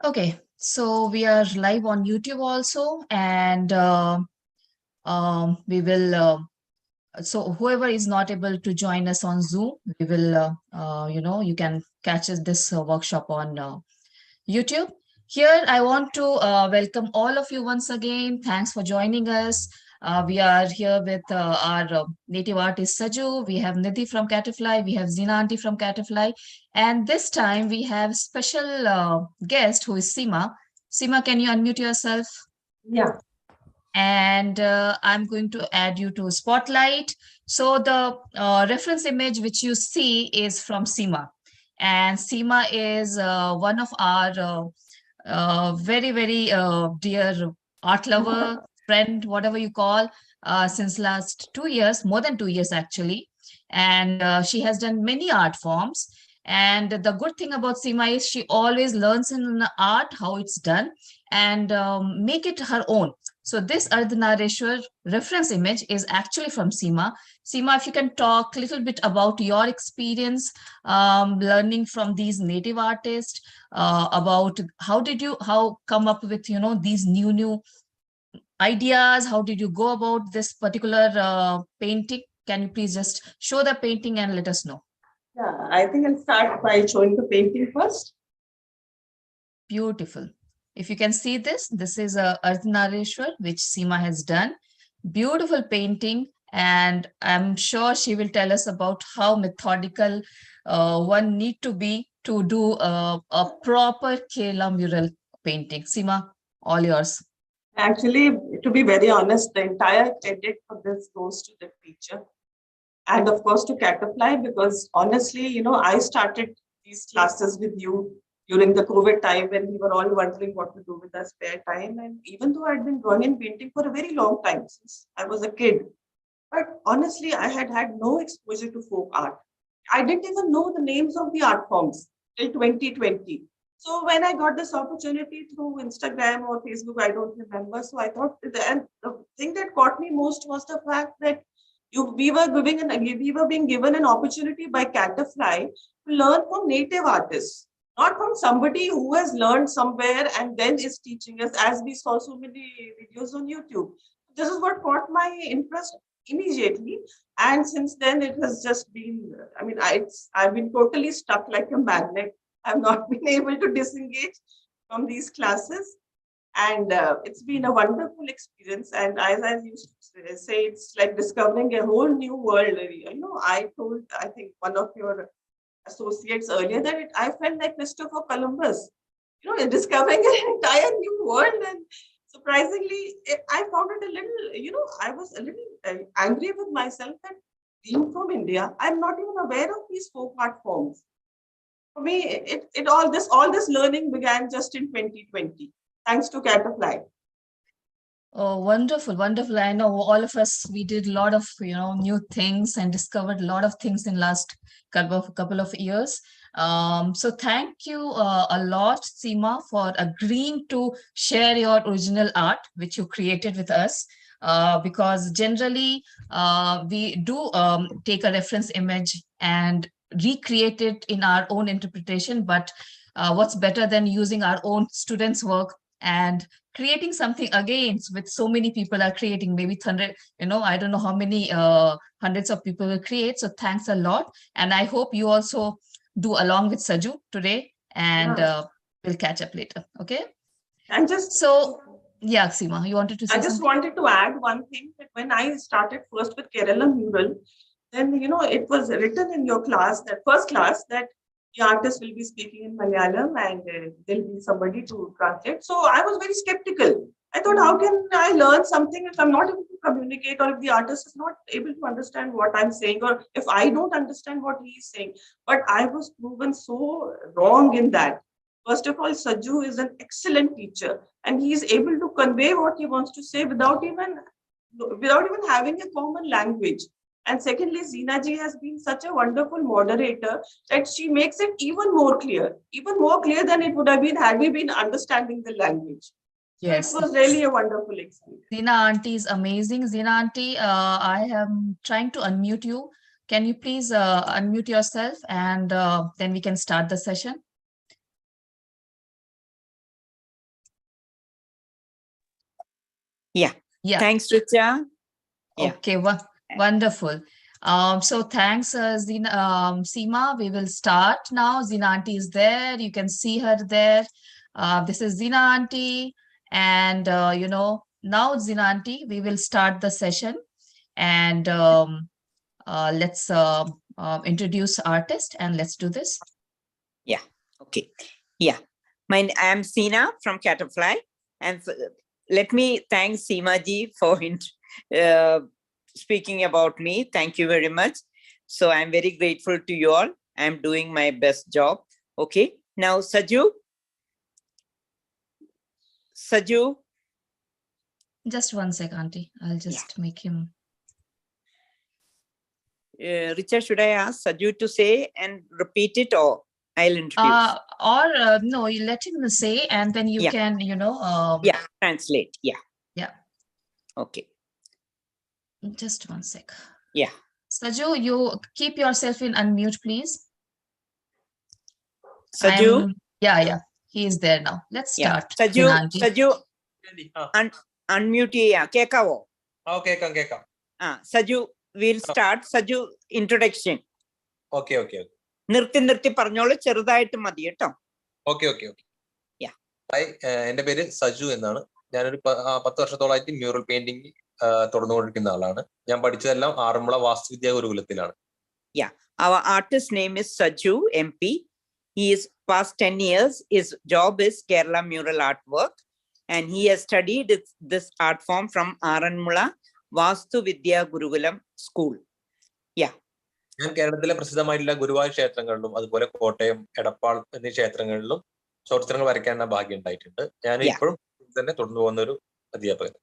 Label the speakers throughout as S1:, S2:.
S1: Okay, so we are live on YouTube also, and we will. So whoever is not able to join us on Zoom, we will. You can catch this workshop on YouTube. Here, I want to welcome all of you once again. Thanks for joining us. We are here with our native artist Saju. We have Nidhi from Catterfly. We have Zina Auntie from Catterfly. And this time we have special guest who is Seema. Seema, can you unmute yourself?
S2: Yeah,
S1: And I'm going to add you to Spotlight. So the reference image which you see is from Seema. And Seema is one of our very, very dear art lover, friend, whatever you call, since last 2 years, more than 2 years actually. And she has done many art forms. And the good thing about Seema is she always learns in art how it's done and make it her own. So this ArdhNareshwara reference image is actually from Seema. Seema, if you can talk a little bit about your experience learning from these native artists, about how come up with these new ideas. How did you go about this particular painting? Can you please just show the painting and let us know?
S2: yeah. I think I'll start by showing the painting first.
S1: Beautiful. If you can see this is a ArdhNareshwara which Seema has done. Beautiful painting, and I'm sure she will tell us about how methodical one need to be to do a proper Kerala mural painting. Seema, all yours.
S2: Actually, to be very honest, the entire credit for this goes to the teacher and, of course, to Catterfly because honestly, I started these classes with you during the COVID time when we were all wondering what to do with our spare time. And even though I'd been drawing and painting for a very long time since I was a kid, but honestly, I had had no exposure to folk art. I didn't even know the names of the art forms till 2020. So when I got this opportunity through Instagram or Facebook, I don't remember. So I thought, and the thing that caught me most was the fact that we were being given an opportunity by Catterfly to learn from native artists, not from somebody who has learned somewhere and then is teaching us, as we saw so many videos on YouTube. This is what caught my interest immediately, and since then it has just been, I've been totally stuck like a magnet. I've not been able to disengage from these classes, and it's been a wonderful experience. And as I used to say, it's like discovering a whole new world. I told, I think, one of your associates earlier that I felt like Christopher Columbus, discovering an entire new world. And surprisingly, I found it a little, I was a little angry with myself that being from India, I'm not even aware of these folk art forms. For me, all this learning began just in 2020, thanks to Catterfly.
S1: Oh, wonderful, wonderful. I know all of us, we did a lot of, new things and discovered a lot of things in last couple of years. So thank you a lot, Seema, for agreeing to share your original art, which you created with us. Because generally, we do take a reference image and recreate it in our own interpretation. But what's better than using our own students' work and creating something again with so many people are creating, maybe 100, I don't know how many hundreds of people will create. So thanks a lot, and I hope you also do along with Saju today, and
S2: Yeah.
S1: we'll catch up later. Okay,
S2: And just
S1: so yeah, Seema, you wanted to
S2: I
S1: say
S2: just
S1: something?
S2: wanted to add one thing that when I started first with Kerala mural, then it was written in your class, that first class, that the artist will be speaking in Malayalam and there'll be somebody to translate. So I was very skeptical. I thought, how can I learn something if I'm not able to communicate, or if the artist is not able to understand what I'm saying, or if I don't understand what he's saying? But I was proven so wrong in that. First of all, Saju is an excellent teacher, and he is able to convey what he wants to say without even having a common language. And secondly, Zina ji has been such a wonderful moderator that she makes it even more clear than it would have been had we been understanding the language. So it
S1: Yes,
S2: was
S1: yes.
S2: really a wonderful experience.
S1: Zina auntie is amazing. Zina auntie, I am trying to unmute you. Can you please unmute yourself, and then we can start the session?
S3: Yeah.
S1: Yeah.
S3: Thanks, Richa. Yeah.
S1: Okay, wonderful. So thanks, Seema. We will start now. Zina auntie is there. You can see her there. This is Zina auntie. And, now Zina auntie, we will start the session. And let's introduce artist and let's do this.
S3: Yeah. Okay. Yeah. I am Seena from Catterfly. And let me thank Seema ji for speaking about me. Thank you very much. So I'm very grateful to you all. I'm doing my best job. Okay. Now, Saju.
S1: Just one sec, auntie. I'll just make him.
S3: Richard, should I ask Saju to say and repeat it, or I'll introduce?
S1: No, you let him say and then you can,
S3: yeah, translate. Yeah.
S1: Yeah.
S3: Okay.
S1: Just one sec.
S3: Yeah.
S1: Saju, you keep yourself in unmute, please.
S3: Saju?
S1: Yeah. He is there now. Let's start.
S3: Saju, unmute. Kekavo.
S4: Okay.
S3: Saju, we'll start. Saju, introduction.
S4: Okay.
S3: നിർത്തി പറഞ്ഞോളൂ, ചെറുതായിട്ട് മതി കേട്ടോ.
S4: Okay.
S3: Yeah.
S4: എന്റെ പേര് സജു എന്നാണ്. ഞാനൊരു 10 വർഷത്തോളമായിട്ട് mural painting തുടർന്നുകൊണ്ടിരിക്കുന്ന ആളാണ്. ഞാൻ പഠിച്ചതെല്ലാം ആറന്മുള വാസ്തുവിദ്യാ ഗുരുകുലത്തിലാണ്.
S3: Yeah, our artist name is Saju MP. He is past 10 years. His job is Kerala Mural Artwork, and he has studied this art form from Aranmula Vastu Vidya Gurukulam School. Yeah.
S4: ഞാൻ കേരളത്തിലെ പ്രസിദ്ധമായിട്ടുള്ള ഗുരുവായൂർ ക്ഷേത്രങ്ങളിലും അതുപോലെ കോട്ടയം, എടപ്പാൾ എന്നീ ക്ഷേത്രങ്ങളിലും ചോർച്ചിത്രങ്ങൾ വരയ്ക്കാൻ ഭാഗ്യം ഉണ്ടായിട്ടുണ്ട്. ഞാൻ ഇപ്പോഴും തന്നെ തുടർന്നു പോകുന്ന ഒരു അധ്യാപകൻ.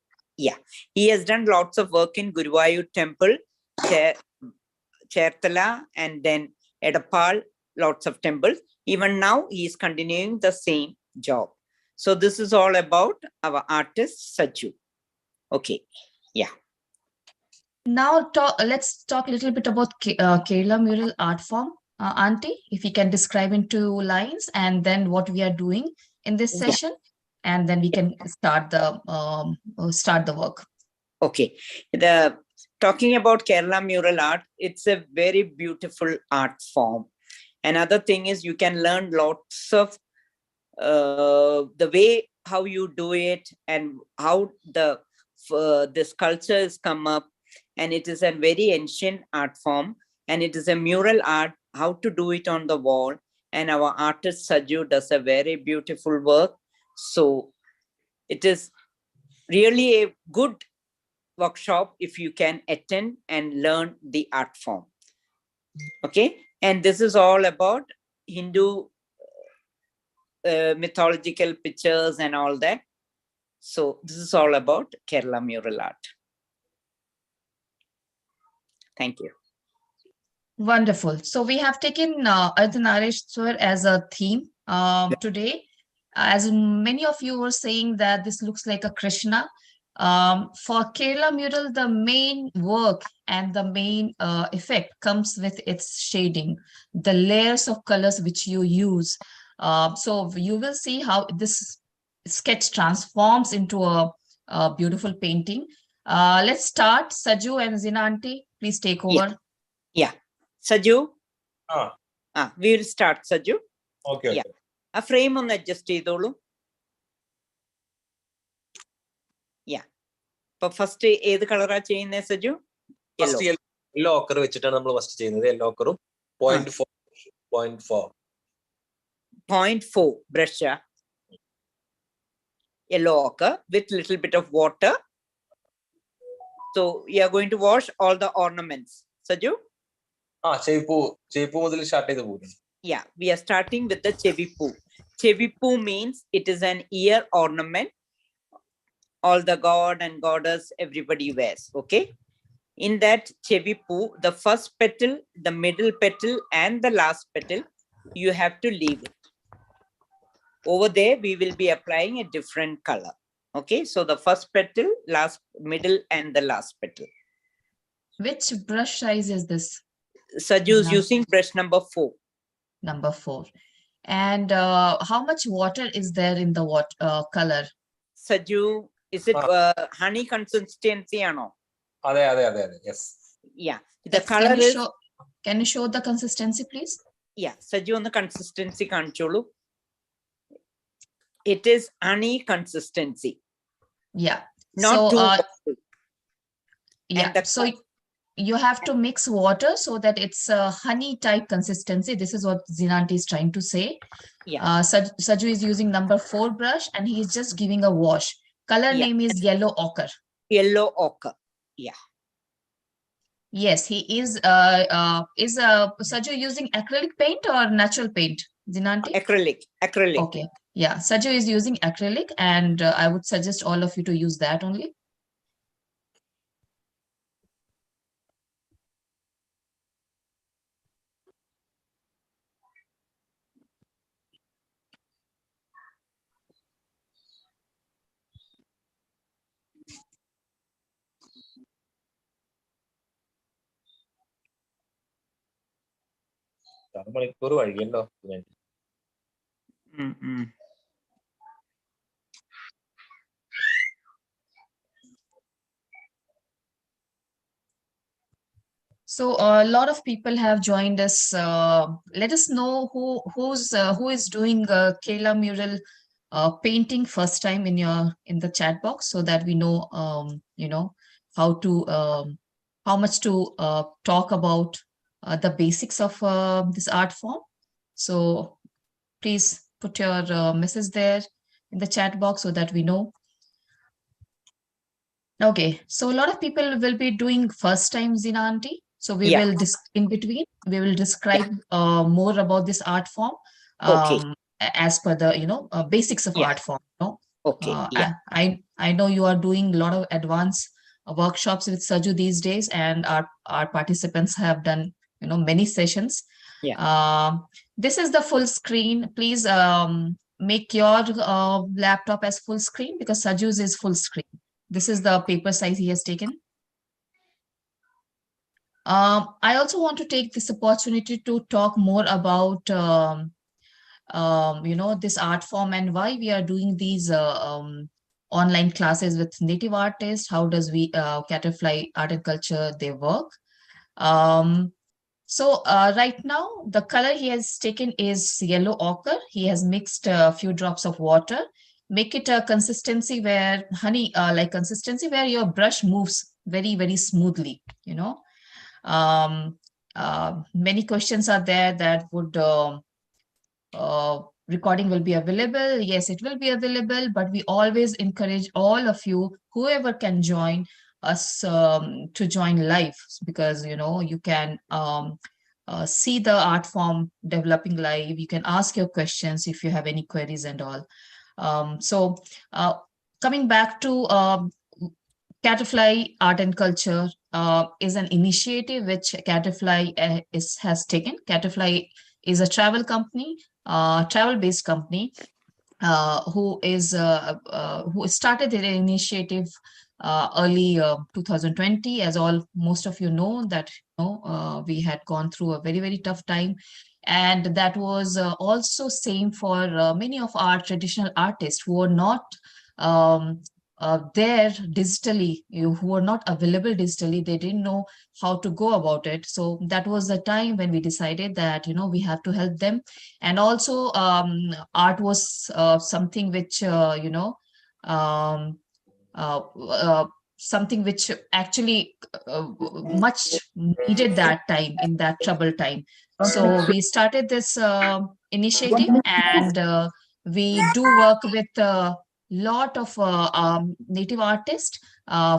S3: Yeah, he has done lots of work in Guruvayur temple, Cherthala, and then Edappal, lots of temples. Even now he is continuing the same job. So this is all about our artist Saju. Okay. Yeah.
S1: Now let's talk a little bit about Kerala Mural art form. Auntie, if you can describe in 2 lines and then what we are doing in this session, and then we can start the work.
S3: Okay. Talking about Kerala Mural art, it's a very beautiful art form. Another thing is you can learn lots of the way how you do it and how this culture has come up. And it is a very ancient art form, and it is a mural art, how to do it on the wall. And our artist Saju does a very beautiful work. So it is really a good workshop if you can attend and learn the art form. Okay. And this is all about Hindu mythological pictures and all that. So this is all about Kerala mural art. Thank you.
S1: Wonderful. So we have taken ArdhNareshwara as a theme today. As many of you were saying that this looks like a Krishna. For Kerala mural, the main work and the main effect comes with its shading, the layers of colors which you use. So you will see how this sketch transforms into a beautiful painting. Let's start. Saju and Zina auntie, please take over.
S3: Yeah. Saju? We will start, Saju.
S4: Okay.
S3: Yeah. A frame on adjust ചെയ്തോളൂ. Yeah. But first ഏത് കളറാ ചെയ്യുന്നത് Saju?
S4: Yellow ochre വെച്ചിട്ടാണ് നമ്മൾ first ചെയ്യുന്നത്. Yellow ഓക്കറും
S3: 0.4 brush. Yellow ochre with little bit of water. So you are going to wash all the ornaments. Saju?
S4: ചെവിപ്പൂ മുതൽ start ചെയ്ത് പോകും.
S3: Yeah, we are starting with the chevipu. Chevipu means it is an ear ornament. All the god and goddess, everybody wears. Okay. In that chevipu, the first petal, the middle petal, and the last petal, you have to leave it. Over there, we will be applying a different color. Okay. So the first petal, last, middle, and the last petal.
S1: Which brush size is this?
S3: Saju is using brush number 4.
S1: Number 4. And how much water is there in the color?
S3: Saju Is it honey consistency or no?
S4: Yes.
S3: Yeah. The color is.
S1: Can you show the consistency, please?
S3: Yeah. Saju on the consistency kancholu. It is honey consistency.
S1: Yeah.
S3: Not too watery.
S1: Yeah. So you have to mix water so that it's a honey type consistency. This is what Zinanti is trying to say.
S3: Yeah.
S1: Saju is using number 4 brush and he's just giving a wash. Color name is yellow ochre.
S3: Yellow ochre. Yeah.
S1: Yes, he is. Saju using acrylic paint or natural paint, Zinanti?
S3: Acrylic.
S1: Okay. Yeah, Saju is using acrylic, and I would suggest all of you to use that only. So a lot of people have joined us. Let us know who is doing Kela mural painting first time in the chat box, so that we know how much to talk about the basics of this art form. So please put your message there in the chat box so that we know. Okay, so a lot of people will be doing first time, Zina auntie. So we will in between we will describe more about this art form as per the basics of art form. I know you are doing a lot of advanced workshops with Saju these days, and our participants have done many sessions. This is the full screen. Please make your laptop as full screen, because Saju's is full screen. This is the paper size he has taken. I also want to take this opportunity to talk more about this art form and why we are doing these online classes with native artists. How does Catterfly Art and Culture, they work? So right now, the color he has taken is yellow ochre. He has mixed a few drops of water. Make it a consistency where like consistency where your brush moves very, very smoothly, Many questions are there that would recording will be available. Yes, it will be available, but we always encourage all of you, whoever can join us, to join live, because you can see the art form developing live. You can ask your questions if you have any queries and all. So coming back to Catterfly Art and Culture is an initiative which Catterfly has taken. Catterfly is a travel company, travel-based company, who started their initiative early 2020. As most of you know that we had gone through a very, very tough time, and that was also same for many of our traditional artists who were not there digitally, who were not available digitally. They didn't know how to go about it. So that was the time when we decided that we have to help them. And also art was something which something which actually much needed that time, in that trouble time. So we started this initiative, and we do work with lot of native artists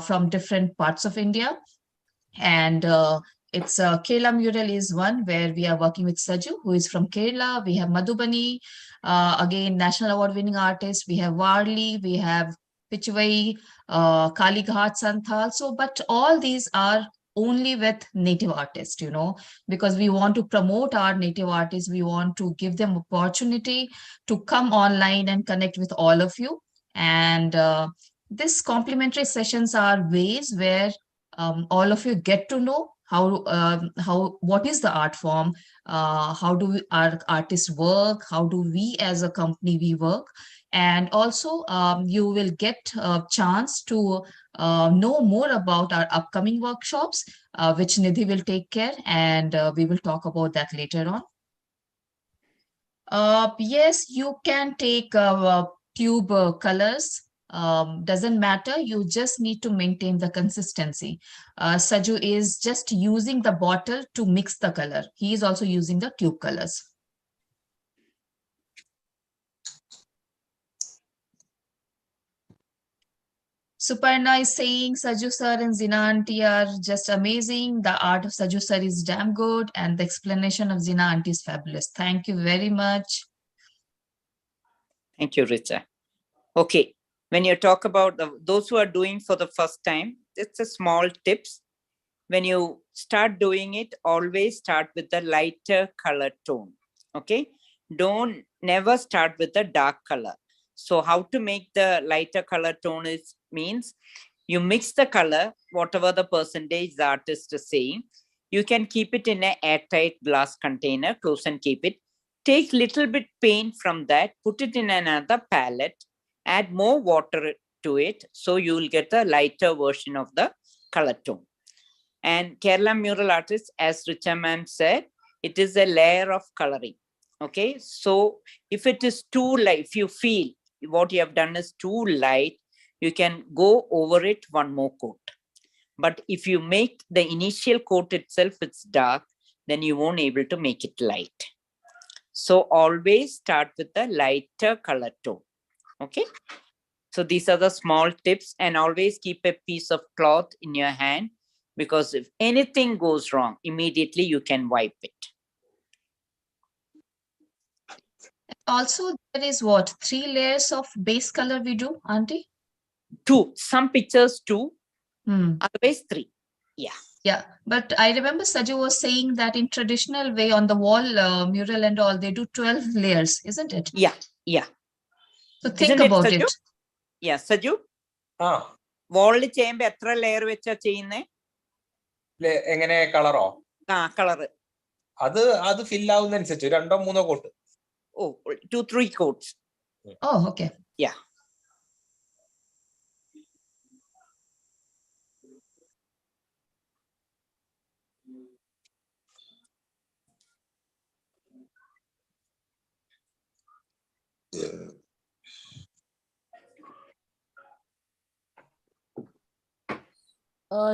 S1: from different parts of India. And it's Kerala Mural is one where we are working with Saju, who is from Kerala. We have Madhubani, again, national award winning artist. We have Warli, we have Pichwai, Kalighat, Santhal. So, but all these are only with native artists, because we want to promote our native artists. We want to give them opportunity to come online and connect with all of you. And this complimentary sessions are ways where all of you get to know what is the art form, how do our artists work, how do we as a company we work. And also you will get a chance to know more about our upcoming workshops, which Nidhi will take care, and we will talk about that later on. Yes, you can take tube colors. Doesn't matter. You just need to maintain the consistency. Saju is just using the bottle to mix the color. He is also using the tube colors. Suparna is saying Saju sir and Zina auntie are just amazing. The art of Saju sir is damn good, and the explanation of Zina auntie is fabulous. Thank you very much.
S3: Thank you, Richa. Okay, when you talk about those who are doing for the first time, it's a small tips. When you start doing it, always start with the lighter color tone. Okay, don't never start with the dark color. So how to make the lighter color tone means you mix the color, whatever the percentage the artist is saying. You can keep it in an airtight glass container, close and keep it. Take little bit paint from that, put it in another palette, add more water to it, so you will get a lighter version of the color tone. And Kerala mural artists, as Richa ma'am said, it is a layer of coloring. Okay, so if it is too light, if you feel what you have done is too light, you can go over it one more coat. But if you make the initial coat itself, it's dark, then you won't able to make it light. So always start with the lighter color tone. Okay. So these are the small tips, and always keep a piece of cloth in your hand, because if anything goes wrong, immediately you can wipe it.
S1: Also, there is what, 3 layers of base color we do, auntie?
S3: 2, some pictures 2,
S1: Hmm.
S3: otherwise 3. Yeah.
S1: Yeah, but I remember Saju was saying that in traditional way on the wall mural and all, they do 12 layers, isn't it?
S3: Yeah, yeah.
S1: So think
S3: Isn't it,
S1: about
S3: Saju?
S1: it.
S3: Yeah, Saju. Wall ചെയ്യുമ്പോ എത്ര layer വെച്ചാ ചെയ്യുന്നേ?
S4: എങ്ങനെ കളറോ?
S3: Colour
S4: അത് ഫിൽ ആവുന്നതനുസരിച്ച് 2-3 coat.
S3: Oh, 2-3 coats.
S1: Oh, okay.
S3: Yeah.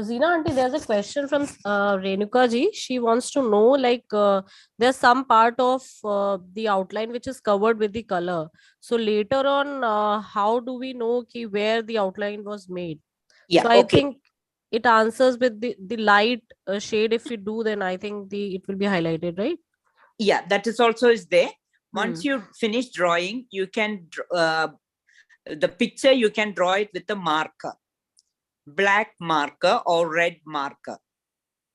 S5: Zina auntie, there's a question from Renuka ji. She wants to know, like, there's some part of the outline which is covered with the color. So later on, how do we know where the outline was made?
S3: Yeah,
S5: so I
S3: okay.
S5: think it answers with the light shade. If we do, then I think it will be highlighted, right?
S3: Yeah, that is also is there. Once you finish drawing, you can the picture you can draw it with a marker, black marker or red marker.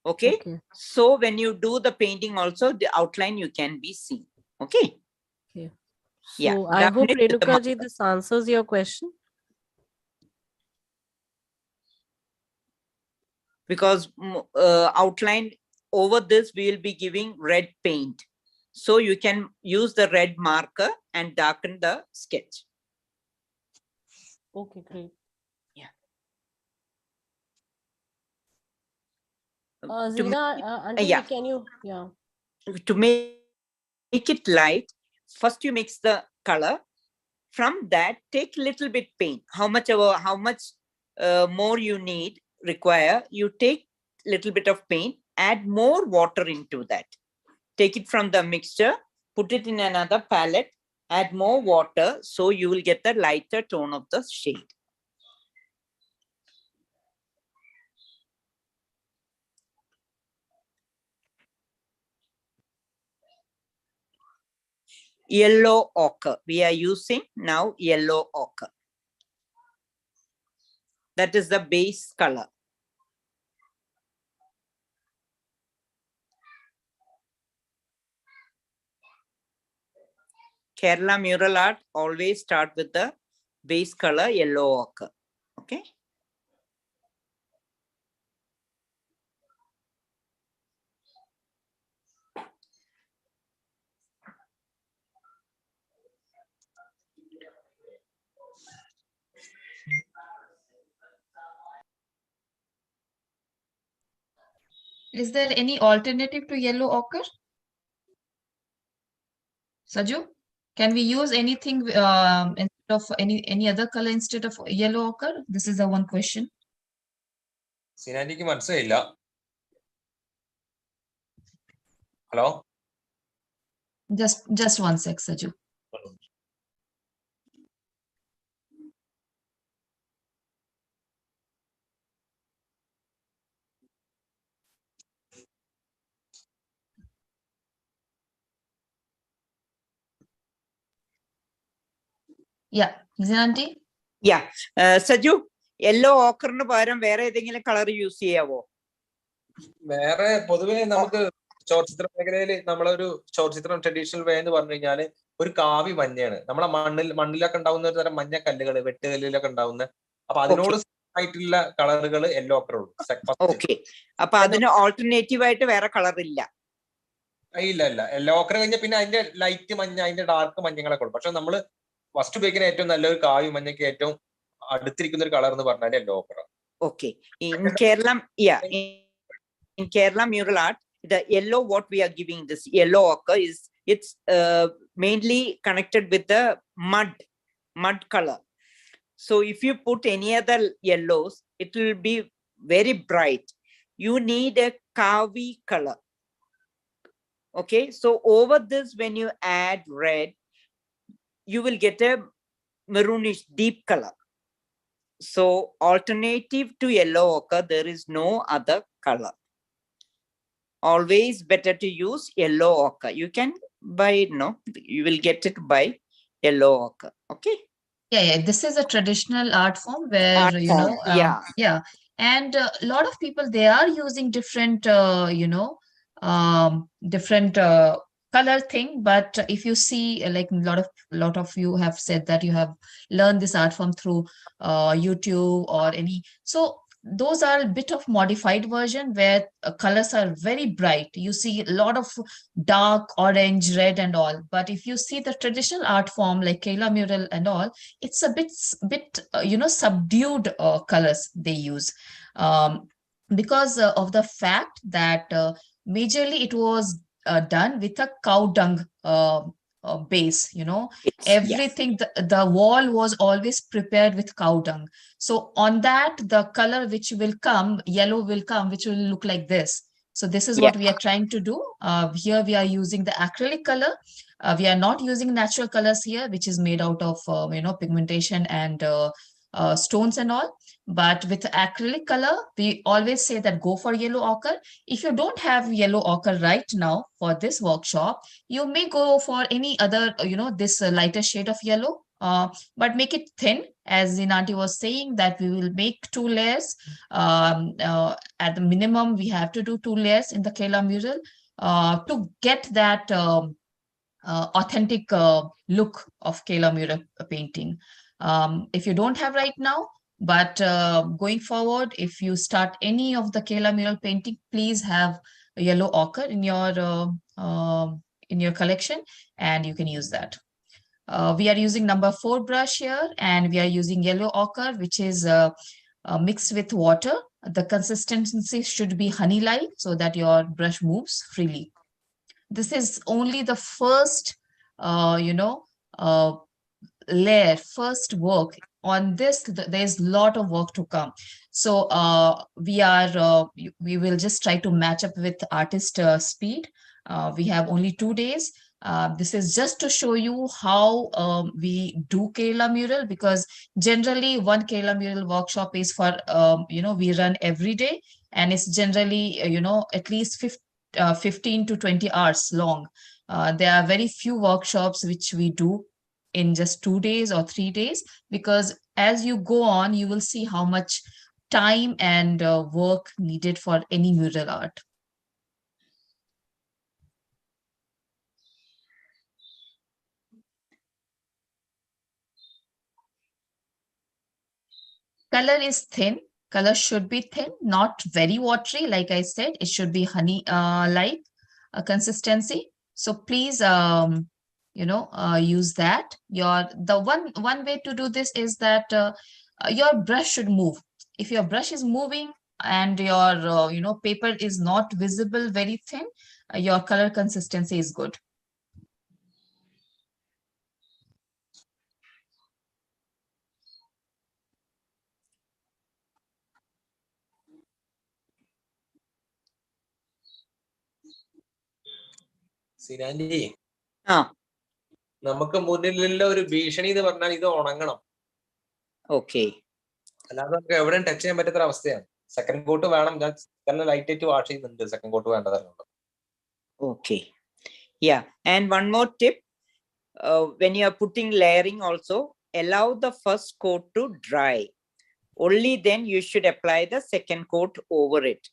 S3: Okay? So when you do the painting also, the outline you can be seen. Okay.
S5: Okay. So
S3: Yeah,
S5: I hope
S3: definitely with the
S5: Renuka ji,
S3: marker.
S5: this answers your question.
S3: Because outline over this we will be giving red paint, so you can use the red marker and darken the sketch.
S5: Okay, great.
S3: Yeah.
S5: Zina, auntie,
S3: yeah.
S5: can you? Yeah.
S3: To make it light, first you mix the color. From that, take little bit paint. How much more you require, you take little bit of paint, add more water into that. Take it from the mixture, put it in another palette, add more water, so you will get the lighter tone of the shade. Yellow ochre. We are using now yellow ochre. That is the base color. Kerala mural art always start with the base color yellow ochre. Okay.
S1: Is there any alternative to yellow ochre? Saju, can we use anything instead of any other color instead of yellow ochre? This is the one question.
S4: സിനാൻറ്റിക്ക് മനസ്സിലായില്ല. Hello,
S1: Just one sec, Saju. Yeah, Zinanti?
S3: Yeah. Saju, yellow ഓക്കറിന് പകരം വേറെ ഏതെങ്കിലും colour use ചെയ്യാവോ?
S4: വേറെ പൊതുവെ നമുക്ക് ചോർച്ചിത്ര മേഖലയിൽ നമ്മളൊരു ചോർച്ചിത്രം ട്രഡീഷണൽ വേ എന്ന് പറഞ്ഞു കഴിഞ്ഞാല് ഒരു കാവി മഞ്ഞയാണ്. നമ്മളെ മണ്ണിലൊക്കെ ഉണ്ടാവുന്ന ഒരു തരം മഞ്ഞ കല്ലുകൾ, വെട്ടുകല്ലിലൊക്കെ ഉണ്ടാവുന്ന, അപ്പൊ അതിനോട് ആയിട്ടുള്ള കളറുകൾ യെല്ലോ ഓക്കർ ഉള്ളൂ.
S3: ഓക്കെ, അപ്പൊ അതിന് ഓൾട്ടർനേറ്റീവ് ആയിട്ട് വേറെ കളർ ഇല്ല?
S4: ഇല്ല ഇല്ല, യെല്ലോ ഓക്കർ കഴിഞ്ഞാൽ പിന്നെ അതിന്റെ ലൈറ്റ് മഞ്ഞ, അതിന്റെ ഡാർക്ക് മഞ്ഞങ്ങളൊക്കെ ഉള്ളു. പക്ഷെ നമ്മള് ഫസ്റ്റ് ഉപയോഗിക്കുന്ന ഏറ്റവും നല്ലൊരു കാവി മഞ്ഞയ്ക്ക് ഏറ്റവും അടുത്തിരിക്കുന്ന ഒരു കളർ എന്ന് പറഞ്ഞാൽ yellow ochre.
S3: Okay, in Kerala, yeah, in Kerala mural art, the yellow what we are giving this yellow ochre is it's mainly connected with the mud color. So if you put any other yellows, it will be very bright. You need a kavi color. Okay, so over this, when you add red, you will get a maroonish deep color. So alternative to yellow ochre, there is no other color. Always better to use yellow ochre. You can buy it, no, you will get it by yellow ochre. Okay.
S1: Yeah, this is a traditional art form where yeah, and a lot of people, they are using different different color thing. But if you see, like a lot of you have said that you have learned this art form through YouTube or any, so those are a bit of modified version where colors are very bright. You see a lot of dark orange, red and all. But if you see the traditional art form like Kerala mural and all, it's a bit subdued colors they use, because of the fact that majorly it was done with a cow dung base. Everything, the wall was always prepared with cow dung. So on that, the color which will come, yellow will come, which will look like this. So this is what we are trying to do. Here we are using the acrylic color. We are not using natural colors here, which is made out of pigmentation and stones and all. But with acrylic color, we always say that go for yellow ochre. If you don't have yellow ochre right now for this workshop, you may go for any other, this lighter shade of yellow, but make it thin. As Zinanti was saying, that we will make 2 layers. At the minimum, we have to do 2 layers in the Kerala mural to get that authentic look of Kerala mural painting. If you don't have right now, but going forward, if you start any of the Kerala mural painting, please have a yellow ochre in your collection, and you can use that. We are using number 4 brush here, and we are using yellow ochre, which is mixed with water. The consistency should be honey-like so that your brush moves freely. This is only the first, layer, first work. On this, there's a lot of work to come. So we will just try to match up with artist speed. We have only 2 days. This is just to show you how we do Kerala mural, because generally one Kerala mural workshop is for, we run every day, and it's generally, at least 15 to 20 hours long. There are very few workshops which we do in just 2 days or 3 days, because as you go on, you will see how much time and work needed for any mural art. Color is thin. Color should be thin, not very watery. Like I said, it should be honey like consistency. So please, use that. The one way to do this is that your brush should move. If your brush is moving, and your paper is not visible very thin, your color consistency is good.
S4: സിനാൻഡി,
S3: നമുക്ക്
S4: മുന്നിലുള്ള ഒരു ഭീഷണി എന്ന് പറഞ്ഞാൽ ഇത് ഉണങ്ങണം.
S3: Okay,
S4: അല്ലാതെ നമുക്ക് എവിടെയും ടച്ച് ചെയ്യാൻ പറ്റാത്ത അവസ്ഥയാണ്. സെക്കൻഡ് കോട്ട് വേണം. ഞാൻ നല്ല ലൈറ്റ് ആയിട്ട് വാഷ് ചെയ്യുന്നുണ്ട്. സെക്കൻഡ് കോട്ട് വേണ്ടതുണ്ട്.
S3: Okay. Yeah. And one more tip, when you are putting layering also, allow the first coat to dry. Only then you should apply the second coat over it.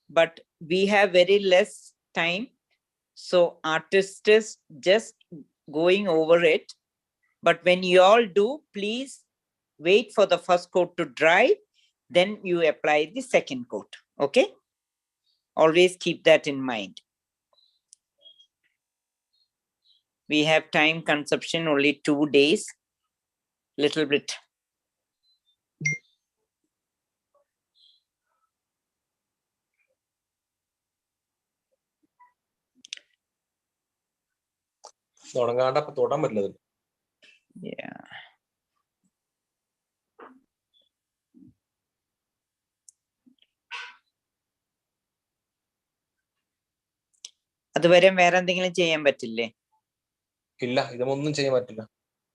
S3: But we have very less time. So artist is just going over it. But when you all do, please wait for the first coat to dry. Then you apply the second coat. Okay. Always keep that in mind. We have time consumption only 2 days, little bit.
S4: തുടങ്ങാണ്ട് അപ്പൊ തൊടാൻ പറ്റില്ല.
S3: Yeah. അതുവരെ വേറെ എന്തെങ്കിലും ചെയ്യാൻ പറ്റില്ലേ?
S4: ഇല്ല, ഇതൊന്നും ചെയ്യാൻ പറ്റില്ല.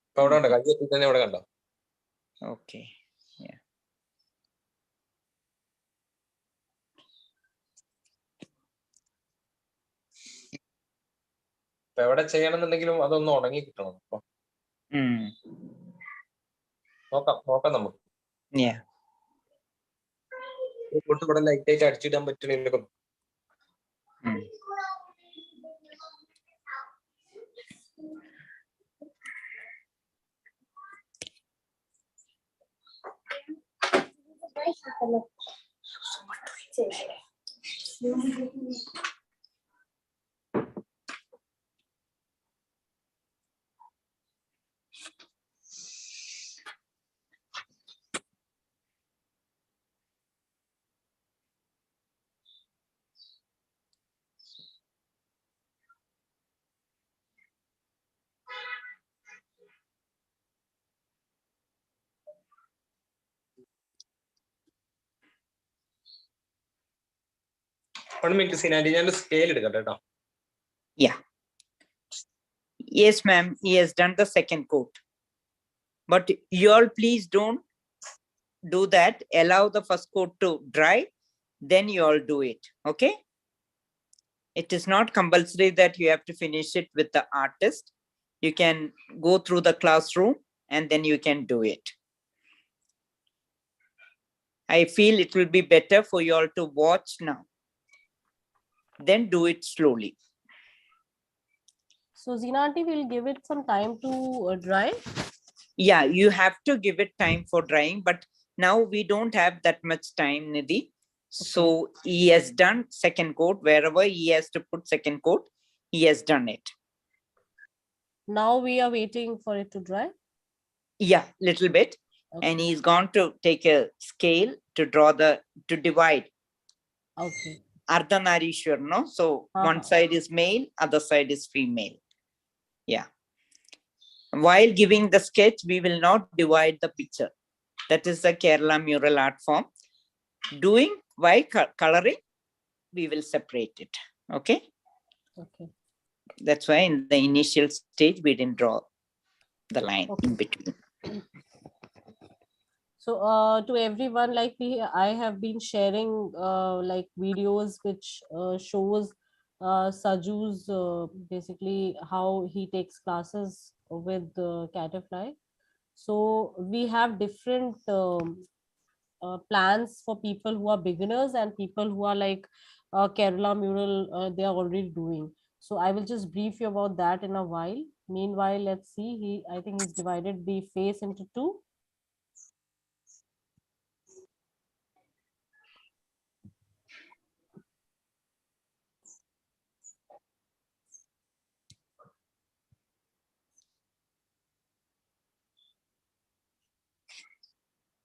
S4: ഇപ്പൊ അവിടെ കണ്ടോ, കൈ എത്തി തന്നെ ഇവിടെ കണ്ടോ?
S3: ഓക്കെ.
S4: ഇപ്പൊ എവിടെ ചെയ്യണമെന്നുണ്ടെങ്കിലും അതൊന്ന് ഉണങ്ങി കിട്ടണം. അപ്പൊ നോക്കാം നമുക്ക്. ഇവിടെ ലൈറ്റ് ആയിട്ട് അടിച്ചിടാൻ പറ്റണില്ല. മിനിറ്റ് സിനാൻഡി, ഞാൻ സ്കെയിൽ എടുക്കട്ടെ കേട്ടോ.
S3: Yeah. Yes, ma'am. He has done the second coat. But you all please don't do that. Allow the first coat to dry. Then you all do it. Okay. It is not compulsory that you have to finish it with the artist. You can go through the classroom and then you can do it. I feel it will be better for you all to watch now. Then do it slowly.
S5: So Zina aunty will give it some time to dry.
S3: Yeah, you have to give it time for drying, but now we don't have that much time, Nidhi. So he has done second coat. Wherever he has to put second coat, he has done it.
S5: Now we are waiting for it to dry.
S3: Yeah, little bit. And he's gone to take a scale to draw to divide.
S5: Okay.
S3: ArdhNareshwara, no? So one side is male, other side is female. Yeah. While giving the sketch, we will not divide the picture. That is the Kerala mural art form. Doing while coloring, we will separate it. Okay.
S5: Okay.
S3: That's why in the initial stage, we didn't draw the line in between.
S5: So to everyone, like I have been sharing like videos which shows Saju's basically how he takes classes with Catterfly. So we have different plans for people who are beginners and people who are like Kerala mural they are already doing. So I will just brief you about that in a while. Meanwhile, let's see, I think he's divided the face into two.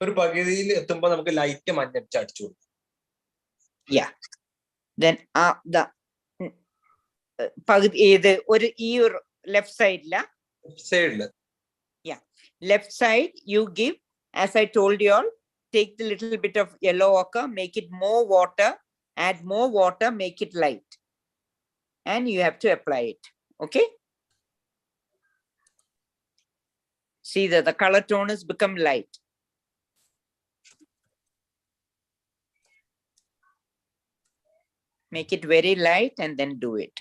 S4: ഒരു പകുതിയിൽ എത്തുമ്പോൾ നമുക്ക് light മഞ്ഞടിച്ച് അടിച്ചു കൊടുക്കും.
S3: Yeah. Then the left side la. Yeah, left side you give, as I told you all, take the little bit of yellow ochre, make it more water, add more water, make it light, and you have to apply it. Okay, see that the color tone has become light. Make it very light and then do it.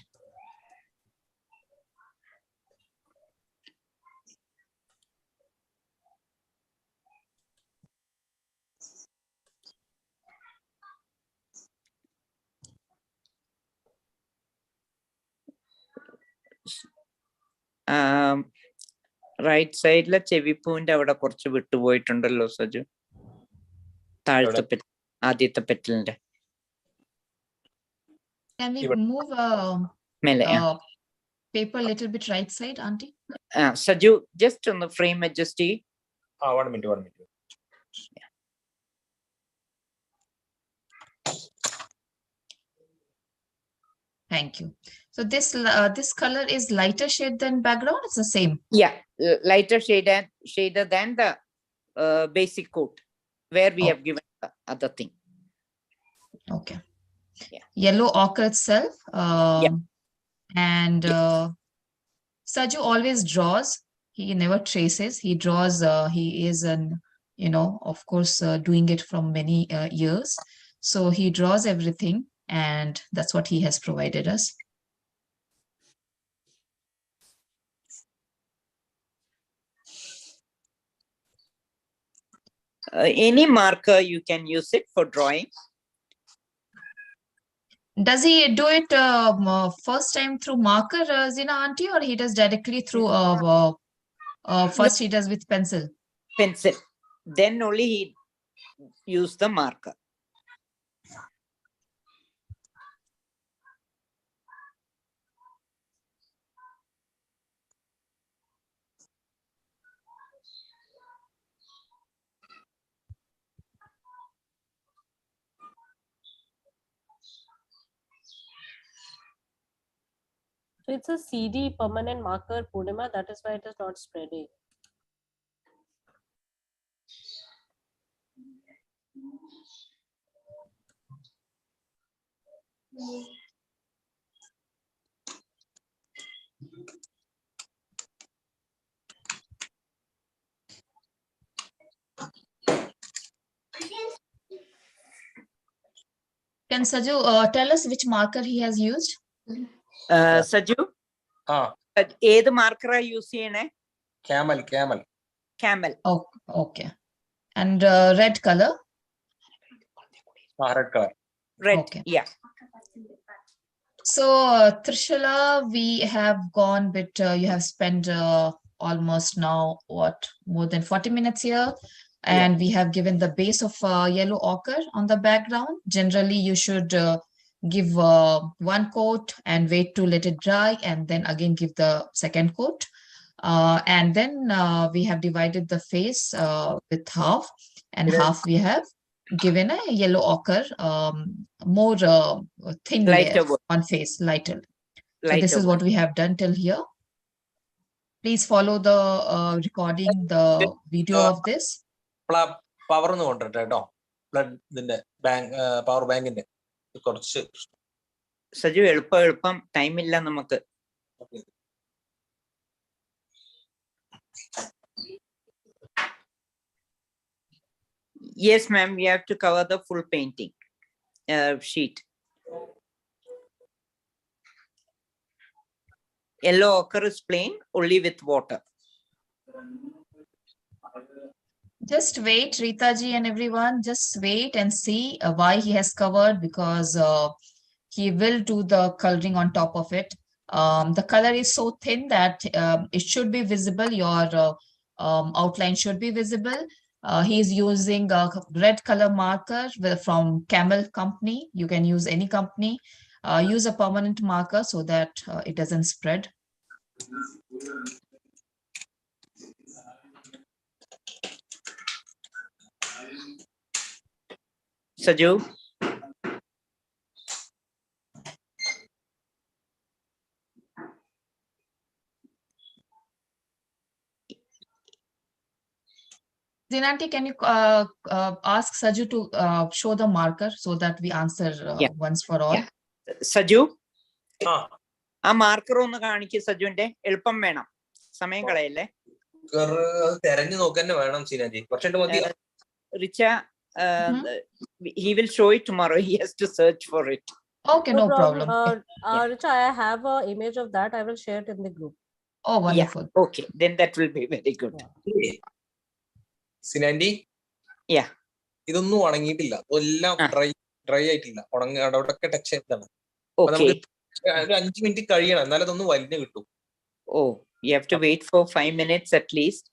S3: Right side la ചെവിപ്പൂവിന്റെ അവിടെ കുറച്ച് വിട്ടുപോയിട്ടുണ്ടല്ലോ സജു, താഴത്തെ ആദ്യത്തെ പെറ്റലിന്റെ.
S1: Can we move paper a little bit right side, Auntie?
S3: Saju, just on the frame adjust.
S4: 1 minute.
S3: Yeah.
S1: Thank you. So this color is lighter shade than background. It's the same.
S3: Yeah, lighter shader than the basic coat where we have given the other thing.
S1: Okay.
S3: Yeah.
S1: Yellow ochre itself.
S3: Yeah.
S1: And Saju always draws. He never traces. He draws. He is of course, doing it from many years. So he draws everything, and that's what he has provided us.
S3: Any marker you can use it for drawing.
S1: Does he do it first time through marker, Zina Auntie, or he does directly through first he does with pencil?
S3: Pencil. Then only he use the marker.
S5: So it's a CD permanent marker, Purnima, that is why it is not spreading.
S1: Can Saju tell us which marker he has used?
S3: Saju, ഏത് marker are use ചെയ്യണേ? Camel.
S1: Oh, okay. And red color?
S4: Red color.
S3: Red.
S1: Okay.
S3: Yeah.
S1: So Trishula, we have gone bit, you have spent almost now more than 40 minutes here, and we have given the base of yellow ochre on the background. Generally you should give one coat and wait to let it dry, and then again give the second coat, and then we have divided the face with half, and half we have given a yellow ochre, more thin
S3: Lighter
S1: layer on face, lighter. So this is
S3: wood.
S1: what we have done till here. Please follow the recording, the video of this.
S4: Power ഒന്ന് കൊണ്ടിട്ട് കേട്ടോ, blood ഇതിന്റെ power ബാങ്കിന്റെ കുറച്ച്.
S3: സജു എളുപ്പം time ഇല്ല നമുക്ക്. Yes, ma'am, we have to cover the full painting sheet. Yellow ochre is plain, only with water.
S1: Just wait, Rita ji and everyone, just wait and see why he has covered, because he will do the coloring on top of it. The color is so thin that it should be visible, your outline should be visible. He is using a red color marker from Camel company. You can use any company. Use a permanent marker so that it doesn't spread.
S3: Saju,
S1: Zinanti, can you ask Saju to show the marker so that we answer once for all?
S3: Saju,
S4: ആ
S3: marker ഒന്ന് കാണിക്ക് സജുവിന്റെ, എളുപ്പം വേണം, സമയം കളയല്ലേ.
S4: തെരഞ്ഞു നോക്കാൻ വേണം സീനാജി, പക്ഷേ മതി.
S3: Richa, he will show it tomorrow. He has to search for it.
S1: Okay, no problem.
S5: Richa, I have an image of that. I will share it in the group.
S1: Oh, wonderful.
S3: Yeah. Okay, then that will be very good.
S4: സിനാൻഡി, ഇതൊന്നും ഉണങ്ങിയിട്ടില്ല, എല്ലാം dry ആയിട്ടില്ല, അവിടൊക്കെ touch ചെയ്തതാണ്. നമുക്ക് 5 minute കഴിയണം, എന്നാലും അതൊന്നും വലിഞ്ഞു കിട്ടും.
S3: Oh, you have to wait for 5 minutes at least.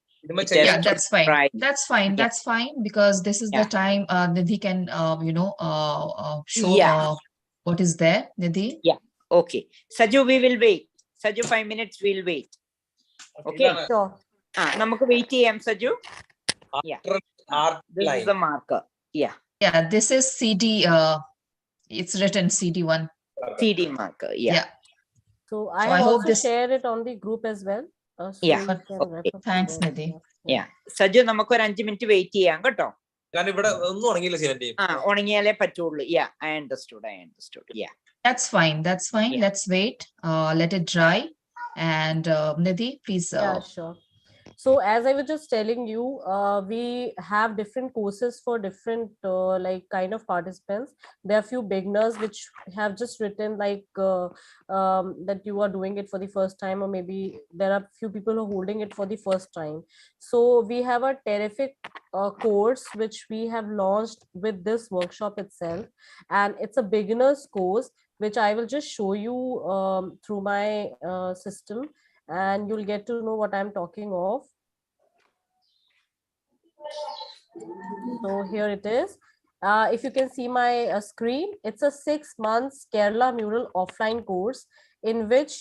S1: Yeah, that's fine. That's fine. That's fine, because this is the time Nidhi can show what is there. Nidhi.
S3: Yeah. Okay. Saju, we will wait. Saju, 5 minutes. We'll wait. Okay.
S5: Sure.
S3: നമുക്ക് wait ചെയ്യാം Saju. Yeah. This is the marker. Yeah.
S1: Yeah. This is CD. It's written CD1.
S3: CD marker. Yeah.
S5: So I have also share it on the group as well. So
S3: okay.
S1: Thanks, Nidhi.
S3: Yeah. Saju, നമുക്ക് ഒരു 5 minute wait ചെയ്യാം കേട്ടോ.
S4: കാരണം ഇവിടെ ഒന്നും ഉണങ്ങിയില്ല സീനാൻഡി.
S3: ഉണങ്ങിയാലേ പറ്റുള്ളൂ. Yeah, I understood. Yeah.
S1: That's fine. That's fine. Yeah. Let's wait. Let it dry. And Nidhi, please.
S5: Yeah, sure. So as I was just telling you, we have different courses for different like kind of participants. There are few beginners which have just written like that you are doing it for the first time, or maybe there are few people who are holding it for the first time. So we have a terrific course which we have launched with this workshop itself, and it's a beginner's course which I will just show you through my system, and you'll get to know what I'm talking of. So here it is. If you can see my screen, it's a 6 months Kerala Mural offline course in which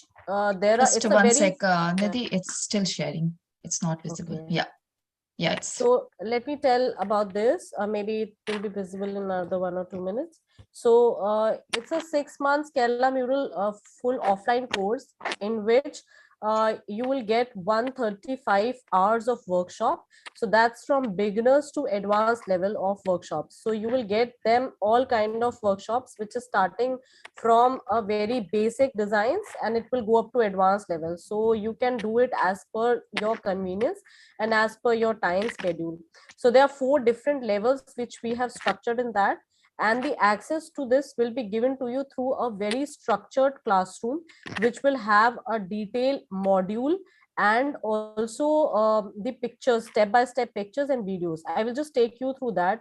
S5: there are.
S1: Just one sec, Nidhi, it's still sharing. It's not visible. Okay. Yeah. It's...
S5: So let me tell about this. Maybe it will be visible in another 1 or 2 minutes. So it's a 6 months Kerala Mural full offline course in which you will get 135 hours of workshop. So that's from beginners to advanced level of workshops. So you will get them all kind of workshops, which is starting from a very basic designs, and it will go up to advanced level. So you can do it as per your convenience and as per your time schedule. So there are 4 different levels which we have structured in that, and the access to this will be given to you through a very structured classroom which will have a detailed module, and also the pictures, step-by-step pictures and videos. I will just take you through that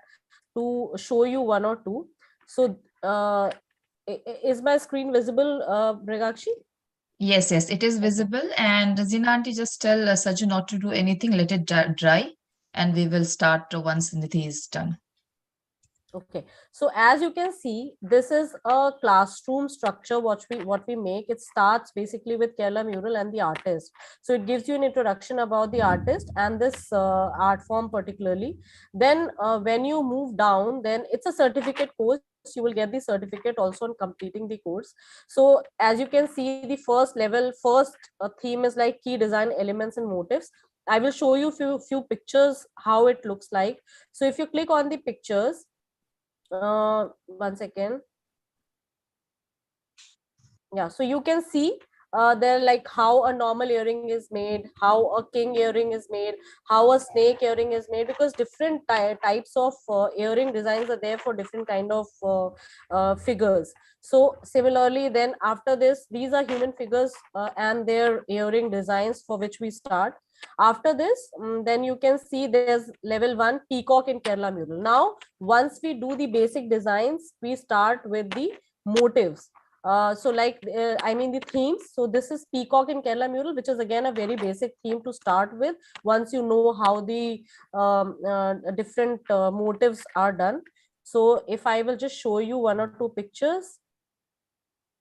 S5: to show you 1 or 2. So is my screen visible, Brigakshi?
S1: Yes, it is visible. And Zinanti, just tell Saju not to do anything, let it dry, and we will start once Nidhi is done.
S5: Okay, so as you can see, this is a classroom structure what we make. It starts basically with Kerala Mural and the artist. So it gives you an introduction about the artist and this art form particularly. Then when you move down, then it's a certificate course. You will get the certificate also on completing the course. So as you can see, the first level, theme is like key design elements and motifs. I will show you few pictures how it looks like. So if you click on the pictures, 1 second. Yeah, so you can see they're like how a normal earring is made, how a king earring is made, how a snake earring is made, because different types of earring designs are there for different kind of figures. So similarly, then after this, these are human figures and their earring designs for which we start. After this, then you can see there's level 1 peacock in Kerala Mural. Now once we do the basic designs, we start with the motives. So like I mean the themes. So this is peacock in Kerala Mural, which is again a very basic theme to start with once you know how the different motives are done. So if I will just show you 1 or 2 pictures.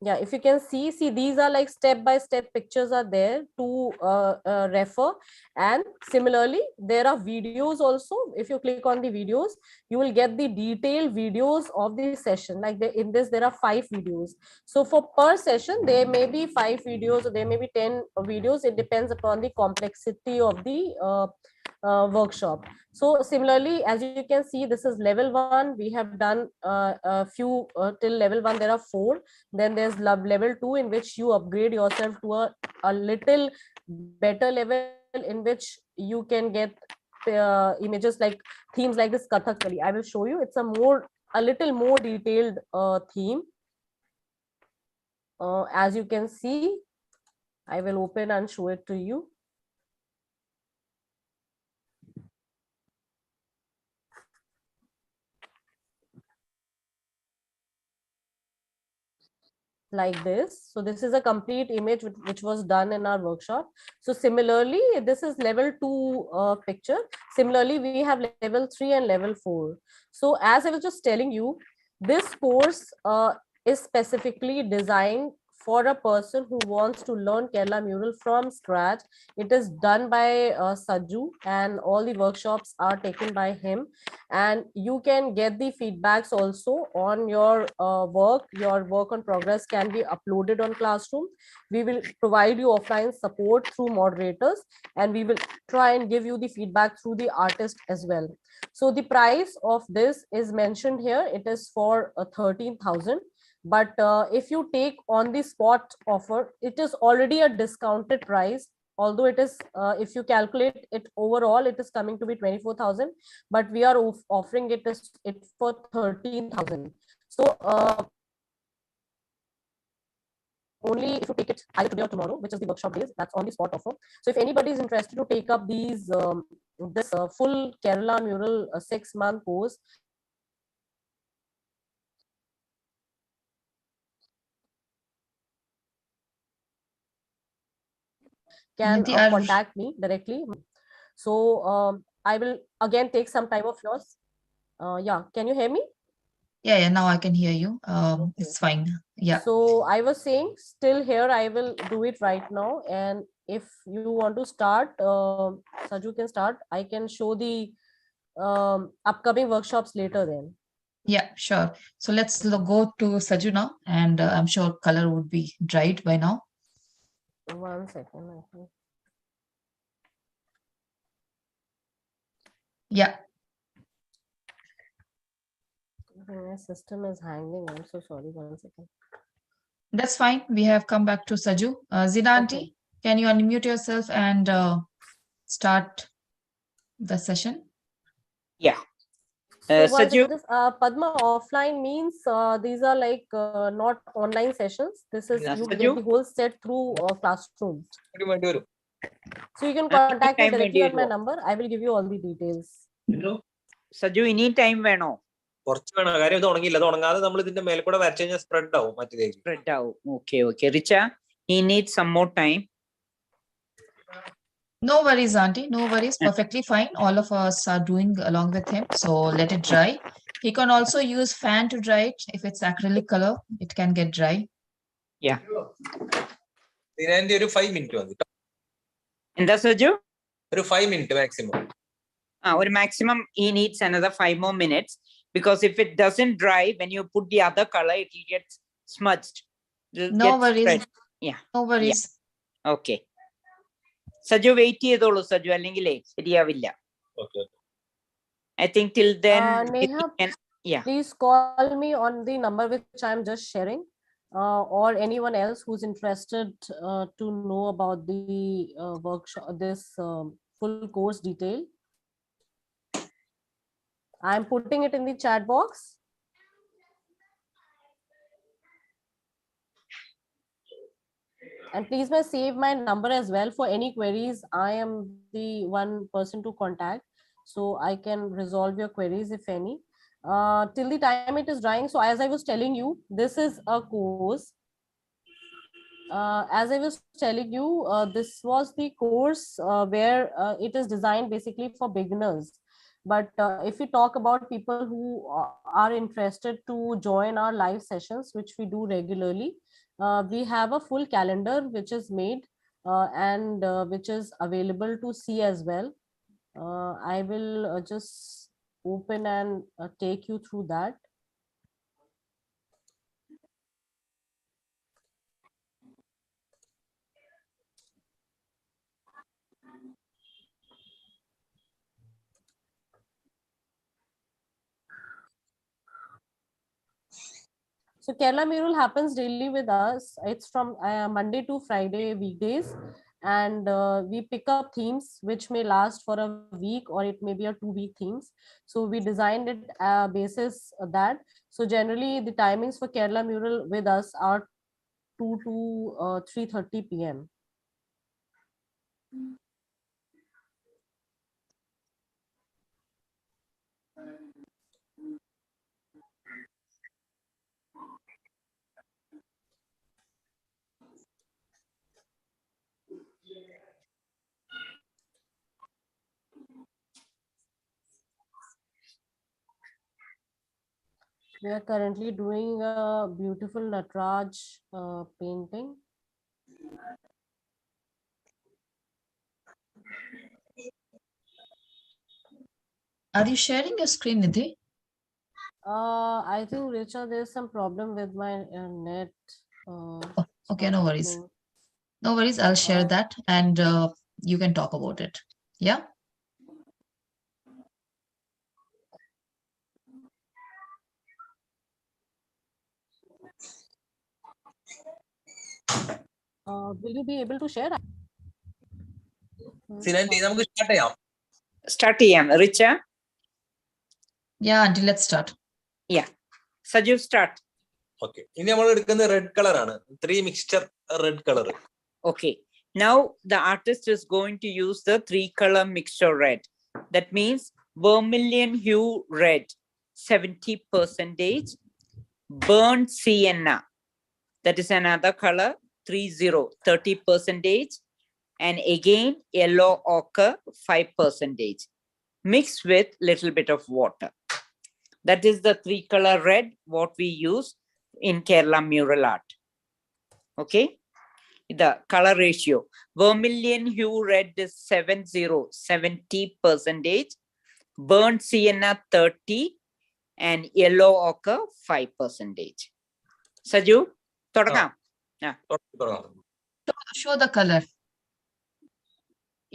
S5: Yeah, if you can see these are like step-by-step pictures are there to refer. And similarly, there are videos also. If you click on the videos, you will get the detailed videos of the session. Like in this, there are 5 videos. So for per session, there may be 5 videos or there may be 10 videos. It depends upon the complexity of the workshop. So similarly, as you can see, this is level 1. We have done a few till level 1. There are 4. Then there's level 2, in which you upgrade yourself to a little better level, in which you can get images like themes like this Kathakali. I will show you. It's a little more detailed theme. As you can see, I will open and show it to you. Like this. So this is a complete image which was done in our workshop. So similarly, this is level 2 picture. Similarly, we have level 3 and level 4. So as I was just telling you, this course is specifically designed for a person who wants to learn Kerala mural from scratch. It is done by Saju, and all the workshops are taken by him. And you can get the feedbacks also on your work. Your work on progress can be uploaded on Classroom. We will provide you offline support through moderators, and we will try and give you the feedback through the artist as well. So the price of this is mentioned here. It is for 13,000. But if you take on the spot offer, it is already a discounted price. Although it is, if you calculate it overall, it is coming to be 24,000, but we are offering it for 13,000. So only if you take it either today or tomorrow, which is the workshop days, that's on the spot offer. So if anybody is interested to take up this full Kerala mural 6-month course, can contact me directly. So I will again take some time of yours. Yeah, can you hear me?
S1: Yeah, now I can hear you.
S5: Okay.
S1: It's fine. Yeah.
S5: So I was saying, still here, I will do it right now. And if you want to start, Saju can start. I can show the upcoming workshops later then.
S1: Yeah, sure. So let's go to Saju now, and I'm sure color would be dried by now.
S5: 1 second. I think.
S1: Yeah.
S5: My system is hanging. I'm so sorry. 1 second.
S1: That's fine. We have come back to Saju. Zina auntie, can you unmute yourself and start the session?
S3: Yeah.
S5: So
S3: Saju,
S5: this Padma offline means these are like not online sessions. This is you get the whole set through Classroom. So you can contact me directly on my number. I will give you all the details.
S3: Saju, any time veno?
S4: കുറച്ച് വേണം, കാര്യം ഇത് ഉണങ്ങിയില്ല. അത് ഉണങ്ങാതെ നമ്മൾ ഇതിന്റെ മേലെ കൂടെ വരച്ചു കഴിഞ്ഞാൽ സ്പ്രെഡ് ആവും മറ്റേലേക്ക്.
S3: Spread out. Okay. Richa, he needs some more time.
S1: No worries, auntie. No worries. Perfectly fine. All of us are doing along with him. So let it dry. He can also use fan to dry it. If it's acrylic color, it can get dry.
S3: Yeah.
S4: ഇതിന്റെ ഒരു 5 minute വന്നിട്ട്.
S3: എന്താ Saju?
S4: ഒരു 5 minute maximum.
S3: Or maximum he needs another 5 more minutes, because if it doesn't dry, when you put the other color, it will get smudged.
S1: No worries.
S3: Spread. Yeah.
S1: No worries.
S3: Yeah. Okay. Saju, wait ചെയ്തോളൂ Saju, അല്ലെങ്കിലേ ശരിയാവില്ല.
S4: Okay.
S3: I think till then
S5: Neha,
S3: yeah.
S5: Please call me on the number which I am just sharing, or anyone else who's interested to know about the workshop, this full course detail. I'm putting it in the chat box. And please save my number as well for any queries. I am the one person to contact, so I can resolve your queries if any. Till the time it is drying. So as I was telling you, this is a course. As I was telling you, this was the course where it is designed basically for beginners. But if we talk about people who are interested to join our live sessions, which we do regularly, we have a full calendar which is made and which is available to see as well. I will just open and take you through that. So Kerala Mural happens daily with us. It's from Monday to Friday weekdays, and we pick up themes which may last for a week or it may be a 2-week themes. So we designed it basis that. So generally the timings for Kerala Mural with us are 2 to 3:30 p.m. We are currently doing a beautiful Natraj painting.
S1: Are you sharing your screen, Nidhi?
S5: I think, Richa, there's some problem with my net.
S1: Oh,
S5: It's
S1: okay,
S5: not
S1: no worries.
S5: opening.
S1: No worries. I'll share
S5: Uh,
S1: that and you can talk about it. Yeah.
S5: will you be able to share?
S4: സിനാൻറ്റി നമുക്ക് start ചെയ്യാം.
S3: Start ചെയ്യാം. Richa?
S1: Yeah, Auntie, let's start.
S3: Yeah. Saju, start.
S4: Okay, ഇനി നമ്മൾ എടുക്കുന്നത് red colour ആണ്. 3 mixture red colour.
S3: Okay. Now the artist is going to use the 3-color mixture red. That means vermilion hue red, 70%, burnt sienna, that is another color, 30%, and again yellow ochre, 5%, mixed with little bit of water. That is the 3-color red what we use in Kerala mural art. Okay, the color ratio, vermilion hue red is 70%, burnt sienna 30, and yellow ochre 5%. Saju, തുടങ്ങാം.
S1: Show the color.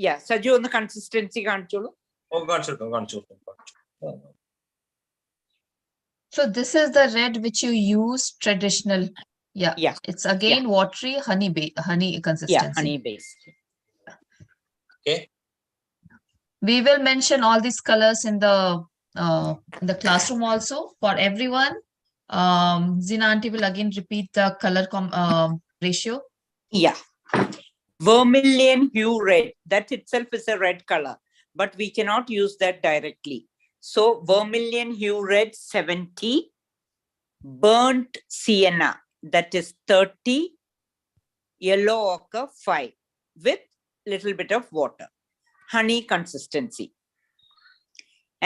S3: Yeah, Saju on the consistency കാണിച്ചോളൂ.
S4: കാണിച്ചു.
S1: So this is the red which you use traditional. Yeah.
S3: Yeah.
S1: It's again watery honey consistency.
S3: Yeah, honey based.
S4: Okay.
S1: We will mention all these colors in the classroom also for everyone. Zina auntie will again repeat the color ratio.
S3: Yeah. Vermilion hue red, that itself is a red color, but we cannot use that directly. So vermilion hue red 70, burnt sienna, that is 30, yellow ochre 5, with little bit of water, honey consistency.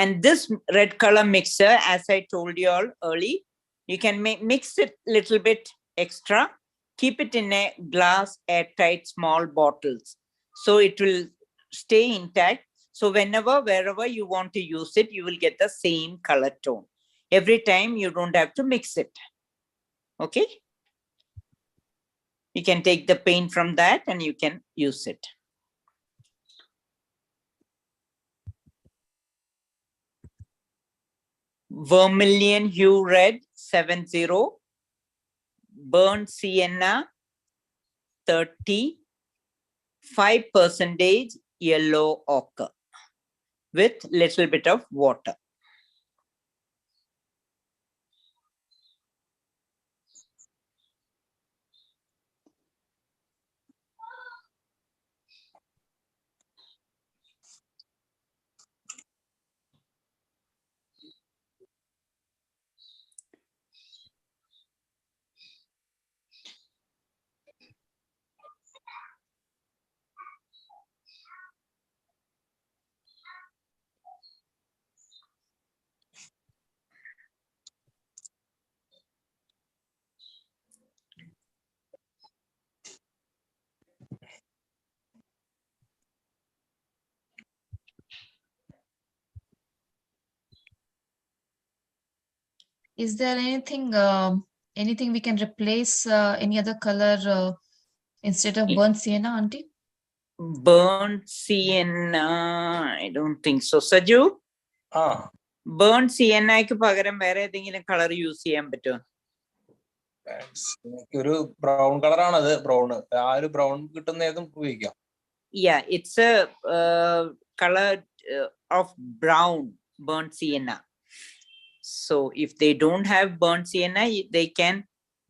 S3: And this red color mixer, as I told you all early, you can mix it little bit extra, keep it in a glass airtight small bottles, so it will stay intact. So wherever you want to use it, you will get the same color tone. Every time you don't have to mix it. Okay? You can take the paint from that and you can use it. Vermilion hue red 70, burnt sienna 30, 5% yellow ochre with little bit of water.
S1: Is there anything we can replace any other color instead of burnt sienna, auntie?
S3: Burnt sienna, I don't think so. Saju? Burnt sienna ക്ക് പകരം വേറെ ഏതെങ്കിലും colour use ചെയ്യാൻ പറ്റുമോ?
S4: ഒരു brown കളറാണത്. Brown, ആ ഒരു brown കിട്ടുന്ന ഏതും ഉപയോഗിക്കാം.
S3: Yeah, it's a color of brown burnt sienna. So if they don't have burnt sienna, they can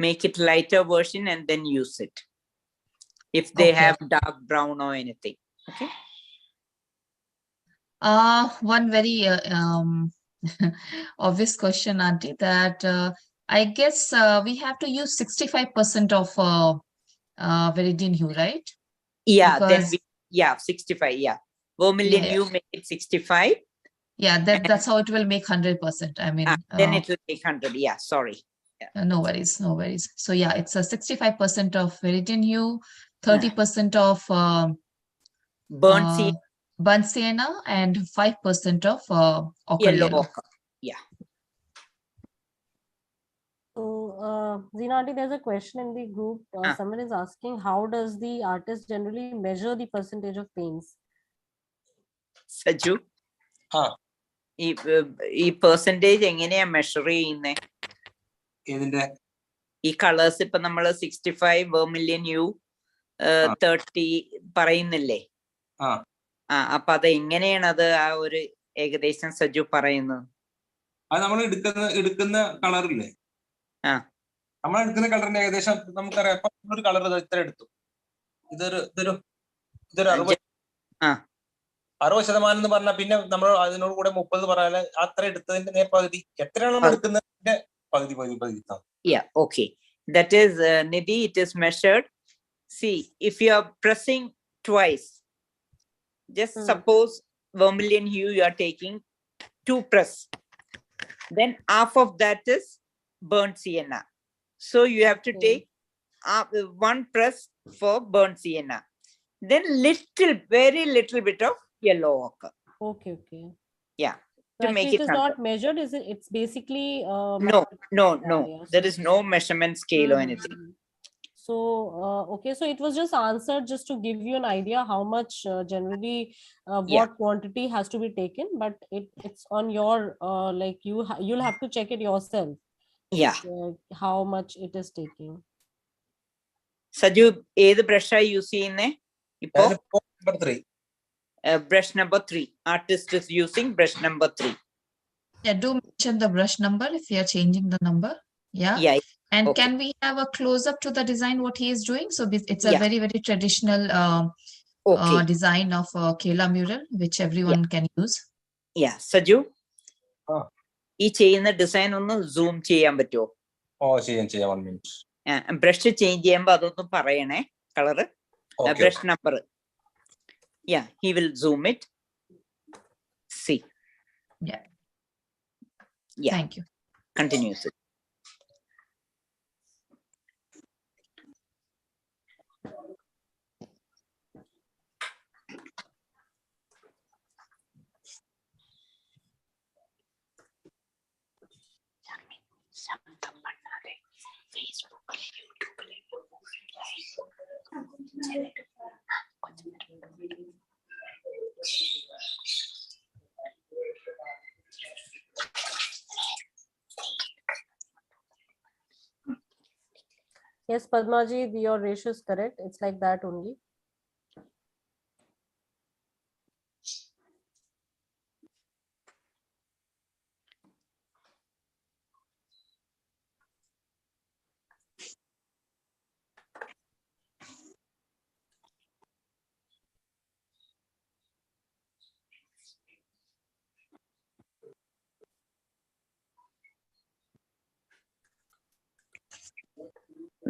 S3: make it lighter version and then use it if they have dark brown or anything. Okay.
S1: One very obvious question, Auntie, that I guess we have to use 65% of viridian hue, right?
S3: Yeah, then
S1: Because
S3: 65. Yeah, vermilion
S1: Yeah.
S3: you make it 65.
S1: yeah, that's how it will make 100%. I mean,
S3: Then it will take 100. Yeah, sorry.
S1: no worries, no worries. So yeah, it's a 65% of viridian hue, 30% of
S3: Burnt sienna,
S1: burnt sienna, and 5% of ochre
S3: yellow
S1: yellow.
S3: ochre. Yeah.
S5: So, Zina aunty, there's a question in the group. Someone is asking, how does the artist generally measure the percentage of paints?
S3: Saju, ഈ percentage എങ്ങനെയാ measure ചെയ്യുന്നേ?
S4: ഇതിന്റെ
S3: ഈ colours ഇപ്പൊ നമ്മള് 65 vermilion U 30 പറയുന്നില്ലേ? അപ്പൊ അത് എങ്ങനെയാണ് അത് ആ ഒരു ഏകദേശം സജു പറയുന്നത്?
S4: അത് നമ്മൾ എടുക്കുന്ന കളറില്ലേ, നമ്മൾ എടുക്കുന്ന കളറിന്റെ ഏകദേശം നമുക്കറിയാം. ഇപ്പൊ ഒരു കളർ ഇത്ര എടുത്തു, ഇതൊരു 60% എന്ന് പറഞ്ഞാൽ പിന്നെ നമ്മൾ അതിനോട് കൂടെ 30 പറയാൻ അത്ര എടുത്തതിന്റെ പകുതി. എത്രയാണ് നമ്മൾ എടുക്കുന്നതിന്റെ പകുതി.
S3: Yeah, okay. That is Nidhi, it is measured. See, if you are pressing twice, just suppose vermilion hue you are taking 2 press, then half of that is burnt sienna. So you have to take 1 press for burnt sienna, then very little bit of yellow ochre.
S5: Okay.
S3: Yeah.
S5: So
S3: to make
S5: it is not measured, is it? It's basically
S3: no.
S5: Yeah.
S3: There is no measurement scale or anything.
S5: So okay, so it was just answered just to give you an idea how much generally what quantity has to be taken, but it's on your like you'll have to check it yourself.
S3: Yeah.
S5: How much it is taking.
S3: Saju, ഏത് brush ആ use ചെയ്യുന്നേ ഇപ്പോ?
S4: Number 3.
S3: Brush number 3. Artist is using brush number 3.
S1: Yeah, do mention the brush number if you are changing the number. Yeah. And can we have a close up to the design what he is doing? So it's a very, very traditional design of Kela mural, which everyone can use.
S3: Yeah, Saju, ഈ ചെയ്യുന്ന design ഒന്ന് zoom ചെയ്യാൻ പറ്റുമോ?
S4: ചെയ്യാം 1 minute.
S3: Brush change ചെയ്യുമ്പോ അതൊന്നും പറയണേ, colour, brush number. Yeah, he will zoom it. See.
S1: Yeah.
S3: Yeah.
S1: Thank you.
S3: Continues it.
S5: Yes, Padmaji, your ratio is correct. It's like that only.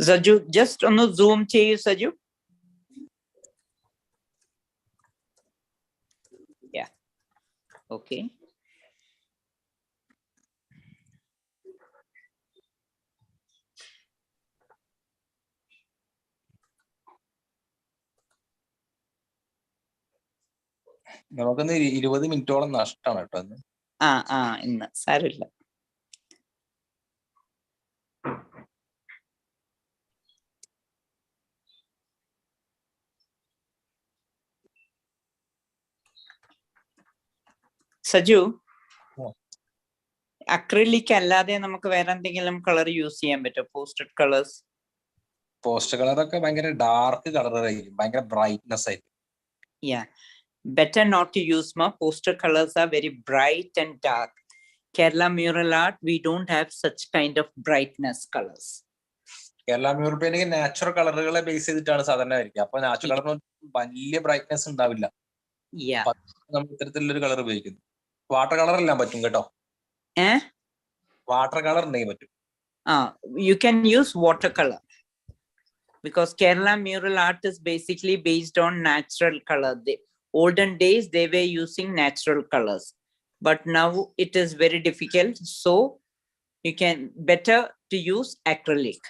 S3: Saju, just ഒന്ന് zoom ചെയ്യൂ Saju. Yeah. Okay.
S4: നമുക്കൊന്ന് 20 മിനിറ്റോളം നഷ്ടമാണ് കേട്ടോ.
S3: ഇന്ന് സാരമില്ല. Saju, acrylic അല്ലാതെ നമുക്ക് വേറെ എന്തെങ്കിലും കളർ യൂസ് ചെയ്യാൻ പറ്റുമോ? Posted colours?
S4: പോസ്റ്റ് കളറൊക്കെ ഭയങ്കര ഡാർക്ക് കളറായിരിക്കും, ഭയങ്കര ബ്രൈറ്റ്നെസ് ആയിരിക്കും.
S3: Yeah, better not to use more. Poster colors are very bright and dark. Kerala mural art, we don't have such kind of brightness colors.
S4: Kerala mural painting natural കളറുകളെ base ചെയ്തിട്ടാണ് സാധാരണ ആയിരിക്കും. അപ്പൊ natural കളറിന് വലിയ brightness ഉണ്ടാവില്ല.
S3: Yeah.
S4: നമ്മൾ ഇത്തരത്തിലുള്ള കളർ ഉപയോഗിക്കുന്നു. വാട്ടർ കളർ എല്ലാം പറ്റും കേട്ടോ. വാട്ടർ കളർ ഉണ്ടെങ്കിൽ പറ്റും.
S3: You can use watercolor because Kerala mural art is basically based on natural color. The olden days they were using natural colors, but now it is very difficult. So you can better to use acrylic.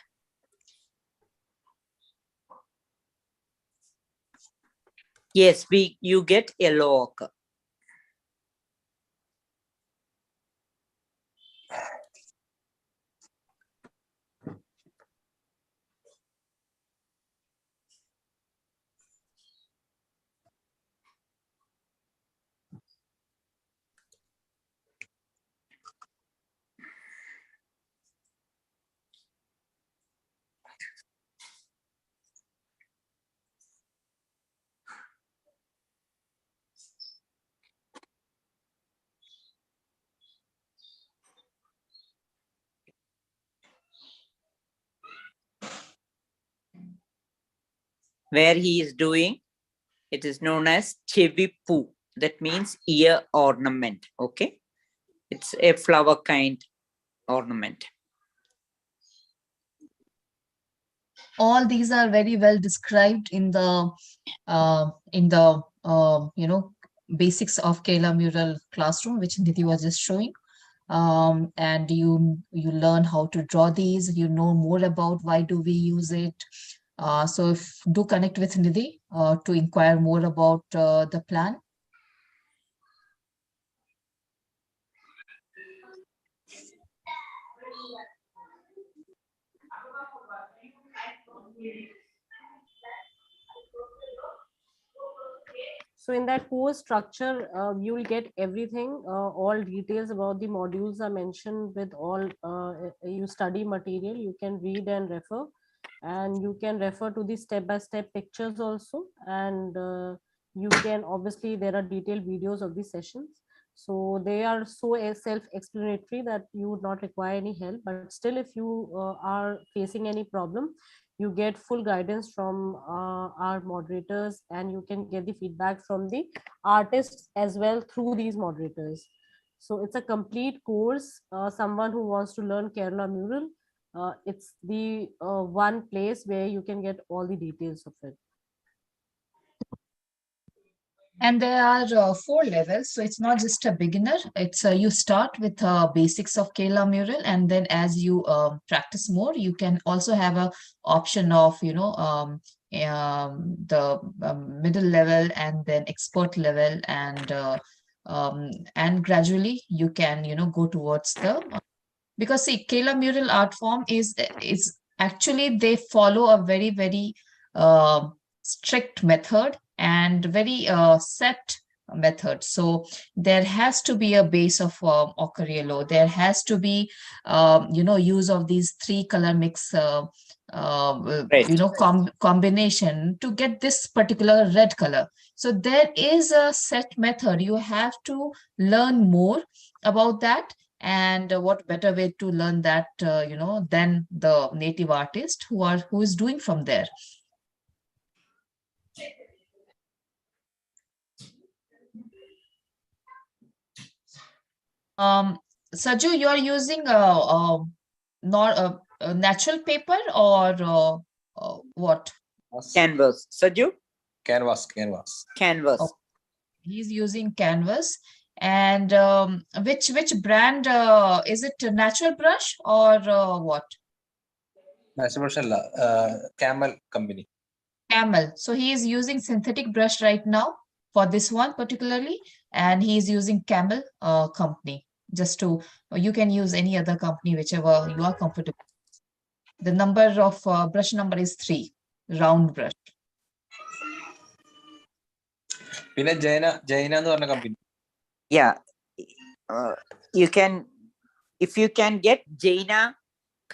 S3: Yes, you get yellow ochre. Where he is doing, it is known as chevipu. That means ear ornament. Okay, it's a flower kind ornament.
S1: All these are very well described in the basics of Kerala mural classroom, which Nidhi was just showing. And you learn how to draw these, you know more about why do we use it. So if do connect with Nidhi to inquire more about the plan.
S5: So in that course structure, you will get everything, all details about the modules are mentioned with all, you study material, you can read and refer, and you can refer to the step-by-step pictures also. And you can, obviously there are detailed videos of the sessions. So they are so self-explanatory that you would not require any help. But still, if you are facing any problem, you get full guidance from our moderators, and you can get the feedback from the artists as well through these moderators. So it's a complete course. Someone who wants to learn Kerala mural, it's the one place where you can get all the details of it.
S1: And there are 4 levels, so it's not just a beginner. It's you start with basics of Kerala mural, and then as you practice more, you can also have a option of the middle level and then expert level, and gradually you can go towards the because see, Kerala mural art form is actually they follow a very very strict method and very set method. So there has to be a base of ochre yellow. There has to be use of these 3 color mix
S3: Right.
S1: combination to get this particular red color. So there is a set method. You have to learn more about that. And what better way to learn that than the native artist who is doing from there. Saju, you are using not a natural paper or what?
S3: Canvas. Saju?
S4: Canvas.
S3: Canvas.
S1: Oh, he's using canvas. And which brand is it? A natural brush or what?
S4: Natural brush, Camel company.
S1: Camel. So he is using synthetic brush right now for this one particularly, and he is using Camel company. Just to, you can use any other company, whichever you are comfortable. The number of brush number is 3, round brush.
S4: Jaina company.
S3: Yeah, you can, if you can get Jaina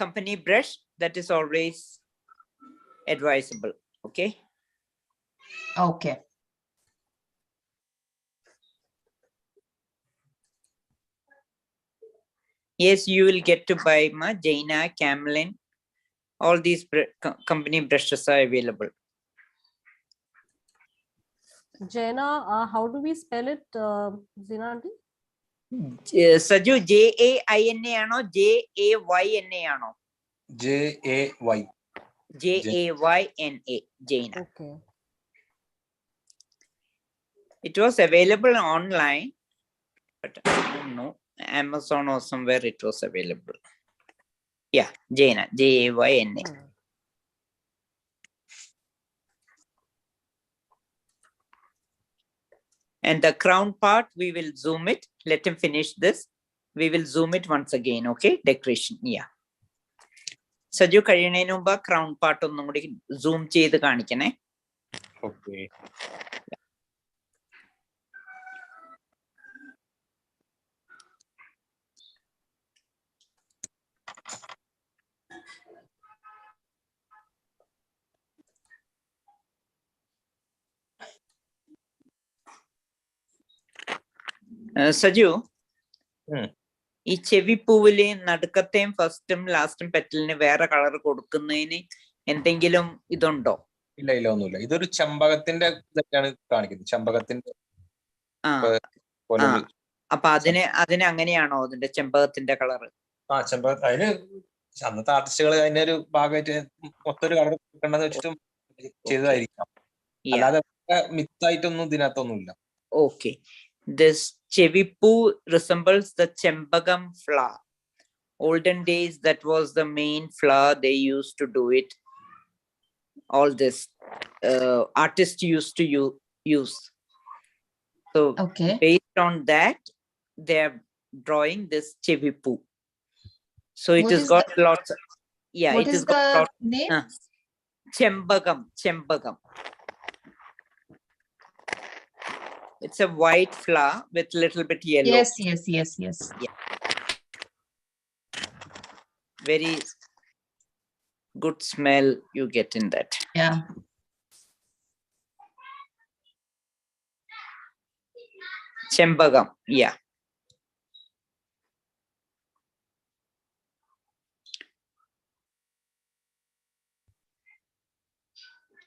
S3: company brush, that is always advisable. Okay.
S1: Okay.
S3: Yes, you will get to buy Jaina, Camlin. All these company brushes are available.
S5: Jaina, how do we spell it, Zina aunty?
S3: Saju, Jaina ano, Jayna ano?
S4: Jay.
S3: Jayna, Jaina.
S5: Okay.
S3: It was available online, but I don't know, Amazon or somewhere it was available. Yeah, Jaina, Jayna. And the crown part, we will zoom it. Let him finish this. We will zoom it once again, okay? Decoration, yeah. Saju കഴിയുന്നതിന് മുമ്പ് crown part ഒന്നും കൂടി zoom ചെയ്ത് കാണിക്കണേ.
S4: Okay.
S3: Saju
S4: ഉം.
S3: ഈ ചെവിപ്പൂവില് നടുക്കത്തെയും ഫസ്റ്റും ലാസ്റ്റും പെറ്റലിന് വേറെ colour കൊടുക്കുന്നതിന് എന്തെങ്കിലും ഇതുണ്ടോ?
S4: ഇല്ല ഒന്നുമില്ല. ഇതൊരു ചെമ്പകത്തിന്റെ ഇതൊക്കെയാണ് കാണിക്കുന്നത്. ചെമ്പകത്തിന്റെ
S3: അപ്പൊ അതിന് അങ്ങനെയാണോ അതിന്റെ ചെമ്പകത്തിന്റെ കളർ?
S4: ചെമ്പകം അതിന് അന്നത്തെ ആർട്ടിസ്റ്റുകൾ അതിന്റെ ഒരു ഭാഗമായിട്ട് മൊത്തം കളർ കിട്ടണ്ടെന്ന് വെച്ചിട്ടും ചെയ്തതായിരിക്കാം. അല്ലാതെ മിത്തായിട്ടൊന്നും ഇതിനകത്തൊന്നുമില്ല.
S3: Okay. This Chevipu resembles the Chembagam flower. Olden days, that was the main flower they used to do it. All this artists used to use. So
S1: Okay.
S3: based on that, they are drawing this Chevipu. So it has got lots. Yeah,
S1: what
S3: it
S1: is
S3: has got
S1: the
S3: lots.
S1: name?
S3: Chembagam. It's a white flower with little bit yellow.
S1: Yes.
S3: Yeah. Very good smell you get in that.
S1: Yeah.
S3: Chembagam, yeah.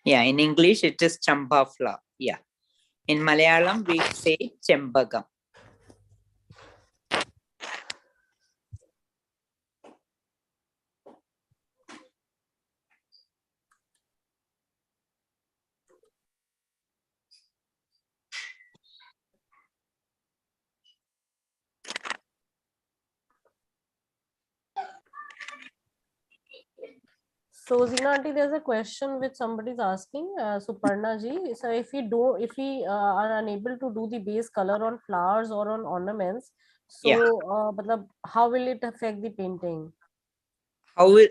S3: Yeah, in English it is chamba flower. Yeah. In Malayalam we say Chembagam.
S5: So Zina aunty, there's a question which somebody is asking, Suparna ji. So if we are unable to do the base color on flowers or on ornaments, so how will it affect the painting?
S3: How will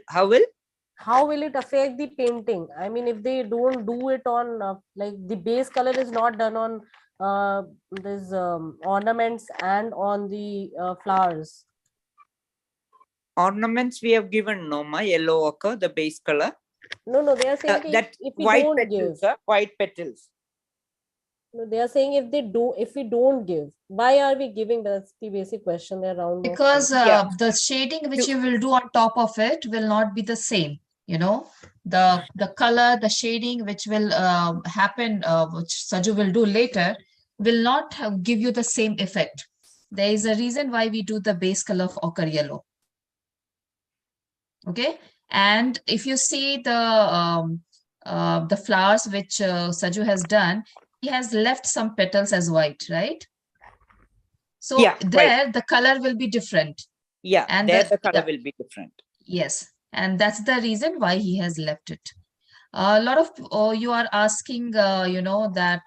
S5: it affect the painting? I mean, if they don't do it on like the base color is not done on this ornaments and on the flowers.
S3: Ornaments we have given yellow ochre, the base color.
S5: No, they are saying
S3: that
S5: if we
S3: white
S5: don't
S3: petals,
S5: give.
S3: White petals.
S5: No, they are saying if we don't give, why are we giving? That's the basic question there around.
S1: Because the shading which you will do on top of it will not be the same. You know, the color, the shading which will happen, which Saju will do later, will not give you the same effect. There is a reason why we do the base color of ochre yellow. Okay, and if you see the flowers which Saju has done, he has left some petals as white, right? So there
S3: right.
S1: the color will be different.
S3: Yeah, and there the color will be different.
S1: Yes, and that's the reason why he has left it. A lot of you are asking, that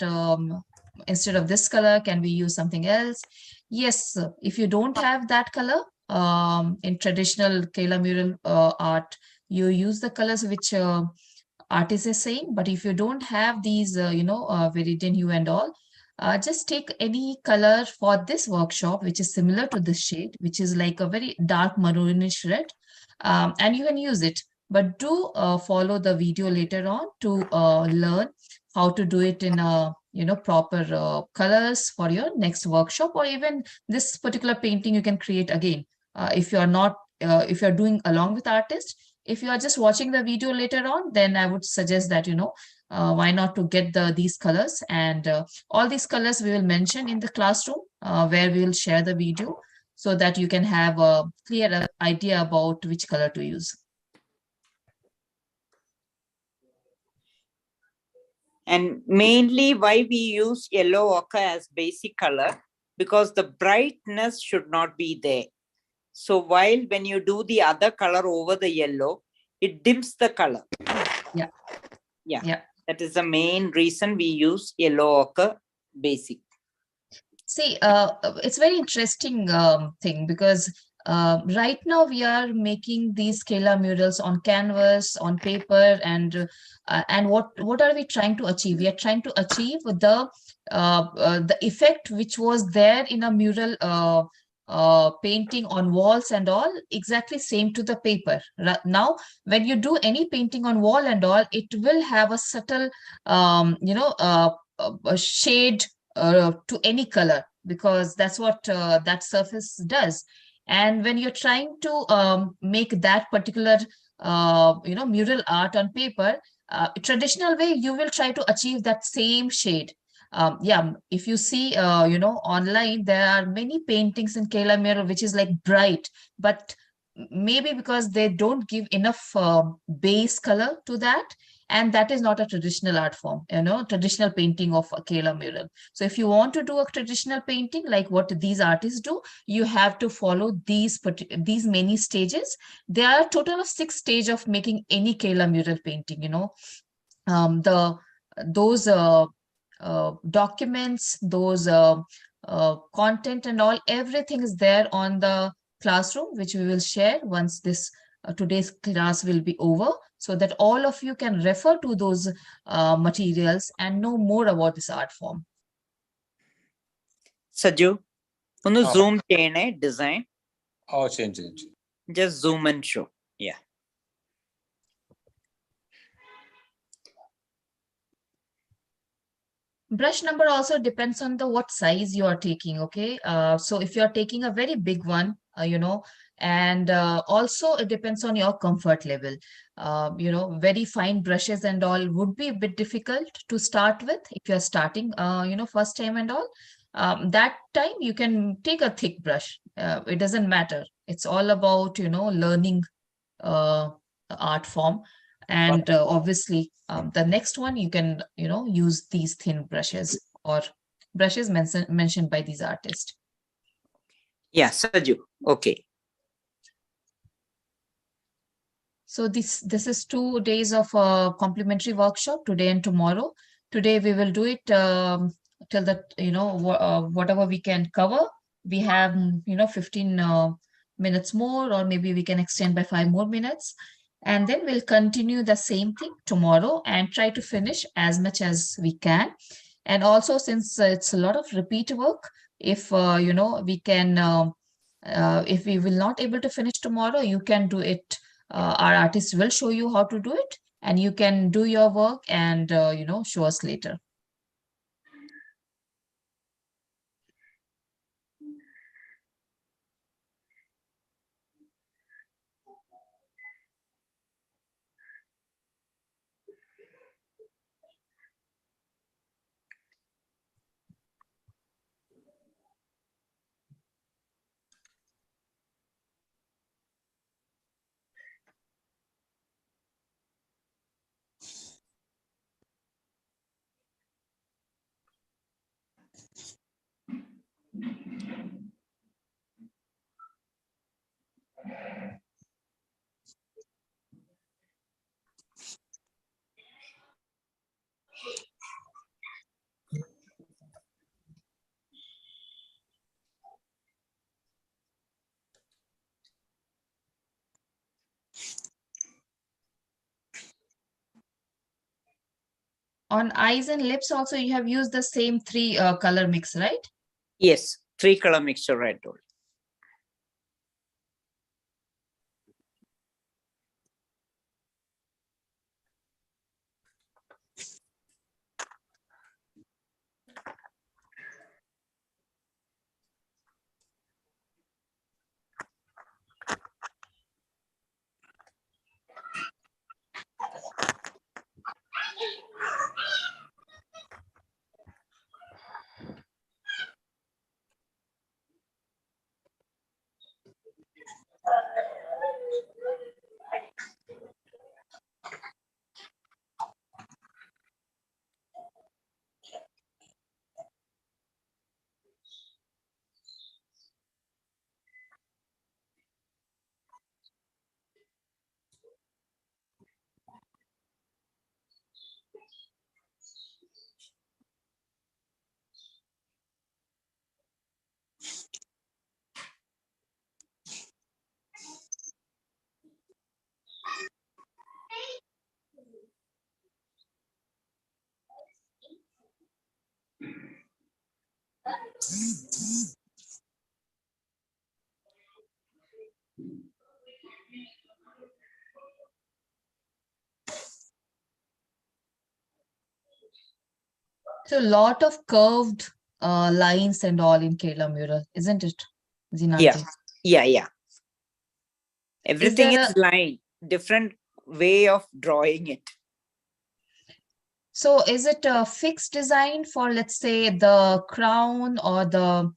S1: instead of this color, can we use something else? Yes, if you don't have that color, in traditional Kerala mural art, you use the colors which artist is saying. But if you don't have these, viridian hue and all, just take any color for this workshop, which is similar to this shade, which is like a very dark maroonish red, and you can use it. But do follow the video later on to learn how to do it in a proper colors for your next workshop, or even this particular painting you can create again if you are not if you're doing along with artist. If you are just watching the video later on, then I would suggest that why not to get these colors, and all these colors we will mention in the classroom where we will share the video, so that you can have a clear idea about which color to use.
S3: And mainly why we use yellow ochre as basic color, because the brightness should not be there. So while when you do the other color over the yellow, it dims the color.
S1: Yeah.
S3: Yeah.
S1: Yeah.
S3: That is the main reason we use yellow ochre basic.
S1: See, it's very interesting thing, because right now we are making these scalar murals on canvas, on paper, and what are we trying to achieve? We are trying to achieve the effect which was there in a mural painting on walls and all, exactly same to the paper. Now, when you do any painting on wall and all, it will have a subtle, a shade to any color, because that's what that surface does. And when you're trying to make that particular mural art on paper, traditional way, you will try to achieve that same shade. Yeah, if you see online, there are many paintings in Kela mural which is like bright, but maybe because they don't give enough base color to that, and that is not a traditional art form, traditional painting of a Kela mural. So if you want to do a traditional painting like what these artists do, you have to follow these many stages. There are a total of 6 stages of making any Kela mural painting. Those documents, those content and all, everything is there on the classroom, which we will share once this today's class will be over, so that all of you can refer to those materials and know more about this art form.
S3: Saju, ഒന്ന് zoom ചെയ്യണേ design.
S4: Change.
S3: Just zoom and show. Yeah.
S1: Brush number also depends on the what size you are taking. Okay, so if you are taking a very big one, and also it depends on your comfort level. Very fine brushes and all would be a bit difficult to start with if you are starting first time and all. That time you can take a thick brush. It doesn't matter. It's all about learning art form. And obviously the next one you can use these thin brushes, or brushes mentioned by these artists.
S3: Yeah, Saju. Okay.
S1: So this is 2 days of a complimentary workshop, today and tomorrow. Today we will do it till the whatever we can cover. We have 15 minutes more, or maybe we can extend by 5 more minutes, and then we'll continue the same thing tomorrow and try to finish as much as we can. And also, since it's a lot of repeat work, if we can if we will not able to finish tomorrow, you can do it. Our artists will show you how to do it, and you can do your work and show us later. On eyes and lips also, you have used the same 3 color mix, right?
S3: Yes, 3 color mixture red tool.
S1: So a lot of curved lines and all in Kerala mural, isn't it, Zinanti?
S3: Yeah.
S1: Is
S3: Everything
S1: there
S3: is line, different way of drawing it.
S1: So is it a fixed design for, let's say, the crown or the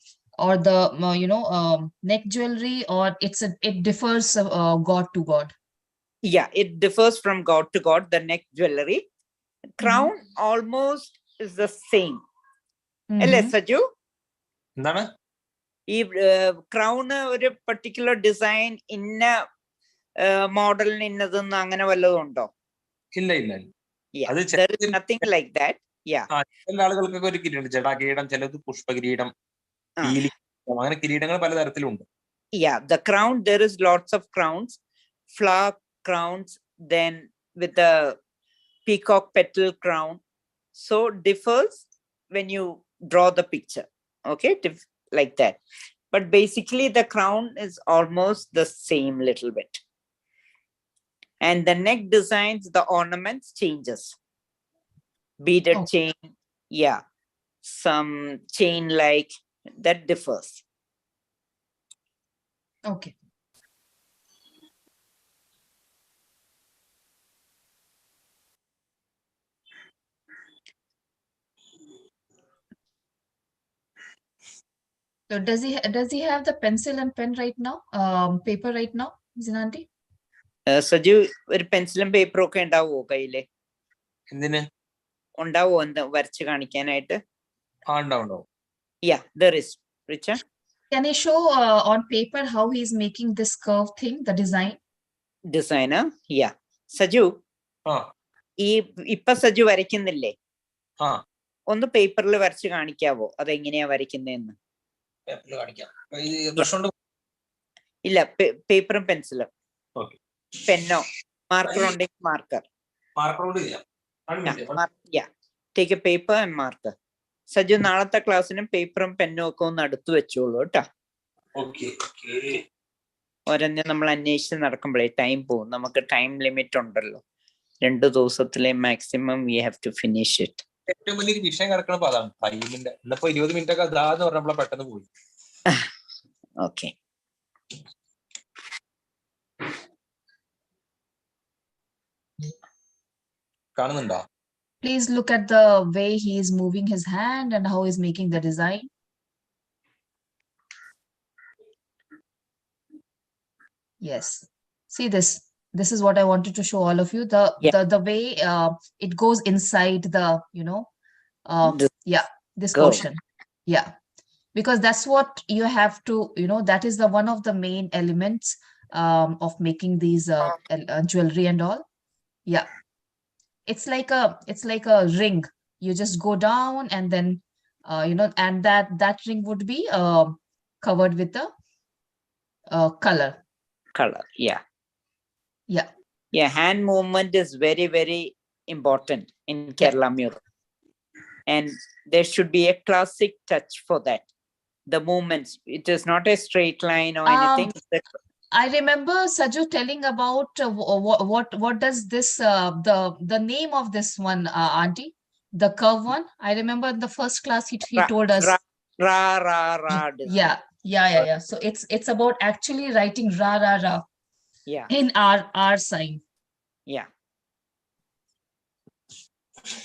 S1: neck jewelry, or it differs god to god?
S3: Yeah, it differs from god to god, the neck jewelry. Crown almost is the same. അല്ലേ സജു?
S4: എന്താണ്?
S3: ഈ crown ഒരു particular design ഇന്ന മോഡലിന് ഇന്നതെന്ന് അങ്ങനെ വല്ലതും ഉണ്ടോ?
S4: ഇല്ല ഇല്ല.
S3: There is nothing like that. Yeah.
S4: ചില ആളുകൾക്കൊക്കെ ഒരു കിരീടം, ജടാകിരീടം, ചിലത് പുഷ്പകിരീടം, അങ്ങനെ കിരീടങ്ങൾ പലതരത്തിലുണ്ട്.
S3: Yeah, the crown, there is lots of crowns, flower crowns, then with the peacock petal crown. So differs when you draw the picture. Okay, like that. But basically the crown is almost the same little bit. And the neck designs, the ornaments changes. Beaded chain, yeah. Some chain like that differs.
S1: Okay. So does he have the pencil and pen right now? Paper right now, Zinanti?
S3: Saju ഒരു പെൻസിലും പേപ്പറും ഒക്കെ ഉണ്ടാവുമോ കയ്യില്?
S4: എന്തിന്
S3: ഉണ്ടാവോ എന്താ വരച്ച് കാണിക്കാനായിട്ട്? Yeah, there is. Richard,
S1: can you show on paper how he's making this curve thing, the
S3: designer? Yeah. Saju, ഈ ഇപ്പൊ സജു വരയ്ക്കുന്നില്ലേ, ഒന്ന് പേപ്പറിൽ വരച്ച് കാണിക്കാവോ അതെങ്ങനെയാ വരയ്ക്കുന്നതെന്ന്? ഇല്ല, പേപ്പറും പെൻസിലും. പെന്നോ മാർക്കർ ഉണ്ടെങ്കിൽ marker. Take A paper and marker. Saju, നാളത്തെ ക്ലാസ്സിനും പേപ്പറും പെന്നും ഒക്കെ ഒന്ന് അടുത്ത് വെച്ചോളൂ കേട്ടോ. ഒരെന്നെ നമ്മൾ അന്വേഷിച്ച് നടക്കുമ്പോഴേ ടൈം പോകും. നമുക്ക് ടൈം ലിമിറ്റ് ഉണ്ടല്ലോ, 2 ദിവസത്തിലെ maximum we have to finish it.
S4: ഏറ്റവും വലിയൊരു വിഷയം കിടക്കണം അതാണ് ടൈമിന്റെ. ഇന്നിപ്പോ 20 മിനിറ്റ് ഒക്കെ അതാന്ന് പറഞ്ഞപ്പോൾ പെട്ടെന്ന് പോയി.
S3: ഓക്കെ.
S4: കാണുന്നുണ്ടോ?
S1: Please look at the way he is moving his hand and how he's making the design. Yes. See this. This is what I wanted to show all of you. The way it goes inside the, this portion. Yeah. Because that's what you have to, that is the one of the main elements of making these jewelry and all. Yeah. It's like a ring. You just go down and then, and that ring would be covered with the color.
S3: Yeah. Hand movement is very, very important. in Kerala mural. And there should be a classic touch for that. The movements, it is not a straight line or anything.
S1: I remember Saju telling about what does this the name of this one, Auntie, the curve one. I remember in the first class he told us. Yeah. So it's about actually writing ra ra ra.
S3: Yeah.
S1: In R sign.
S3: Yeah.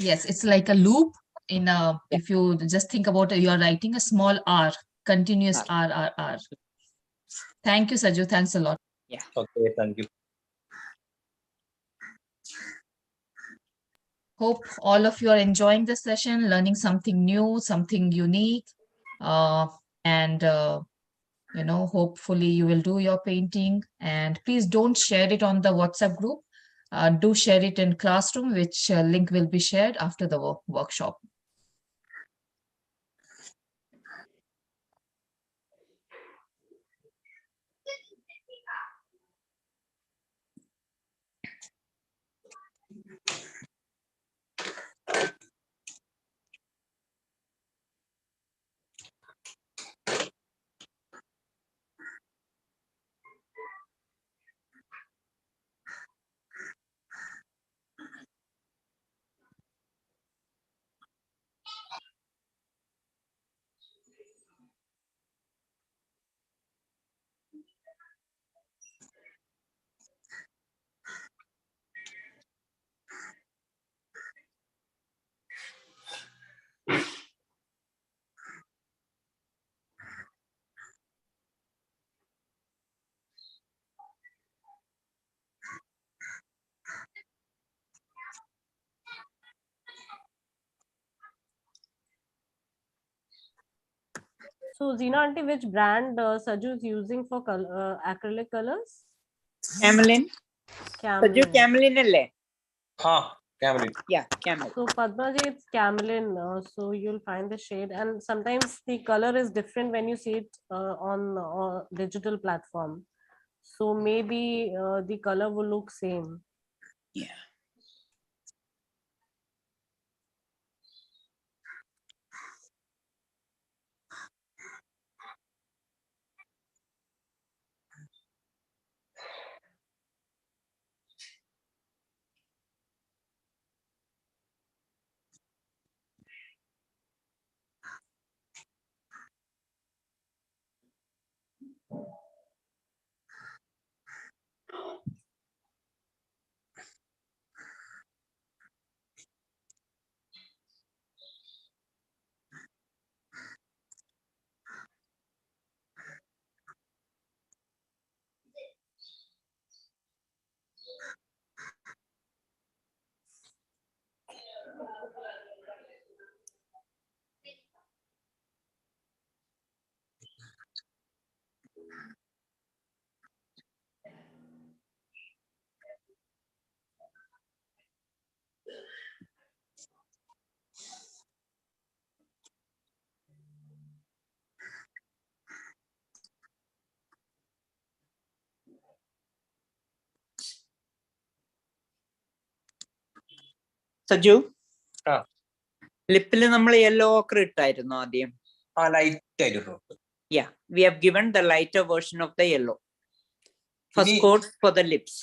S1: Yes, it's like a loop in a. If you just think about it, you are writing a small R, continuous R. Thank you, Saju. Thanks a lot.
S3: Yeah.
S4: Okay, thank you.
S1: Hope all of you are enjoying this session, learning something new, something unique. And hopefully you will do your painting. And please don't share it on the WhatsApp group. Do share it in classroom, which link will be shared after the workshop.
S5: So, Zina auntie, which brand Saju is using for acrylic colors?
S3: Camelin. Saju Camelin alle?
S4: Camelin.
S3: Yeah, Camelin.
S5: So Padmaji, it's Camelin. So you'll find the shade, and sometimes the color is different when you see it on digital platform. So maybe the color will look same.
S3: Yeah. Saju, ലിപ്പിൽ നമ്മൾ yellow ഒക്കെ ഇട്ടായിരുന്നു ആദ്യം.
S4: Light ആയിരുന്നു.
S3: Yeah, we have given the lighter version of the yellow. First coat for the lips.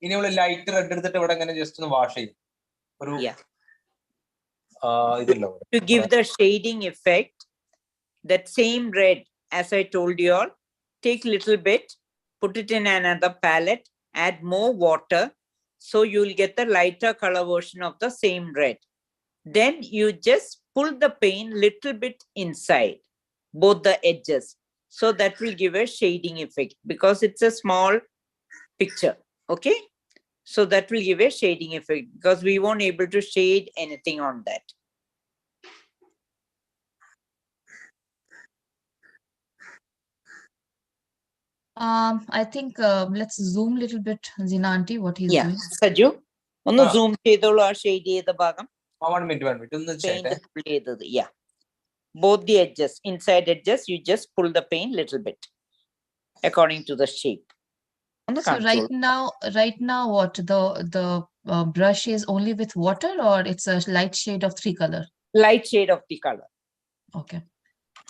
S4: ഇനി നമ്മൾ light red എടുത്തിട്ട് ഇവിടെ ഇങ്ങനെ ജസ്റ്റ് ഒന്ന് വാഷ് ചെയ്യും. ഒരു
S3: to give the shading effect, that same red, as I told you all, take little bit, put it in another palette, add more water, so you'll get the lighter color version of the same red. Then you just pull the paint little bit inside both the edges, so that will give a shading effect because it's a small picture. Okay, so that will give a shading effect because we won't able to shade anything on that.
S1: I think let's zoom a little bit, Zina auntie, what he's doing.
S3: Saju, ഒന്ന് zoom ചെയ്തോളൂ ആ shade ചെയ്ത ഭാഗം.
S4: 1 minute ഒന്ന് ചെയ്യട്ടെ.
S3: Yeah, both the edges, inside edges, you just pull the paint little bit according to the shape.
S1: So right now what the brush is only with water, or it's a light shade of 3 color?
S3: Light shade of the color.
S1: Okay.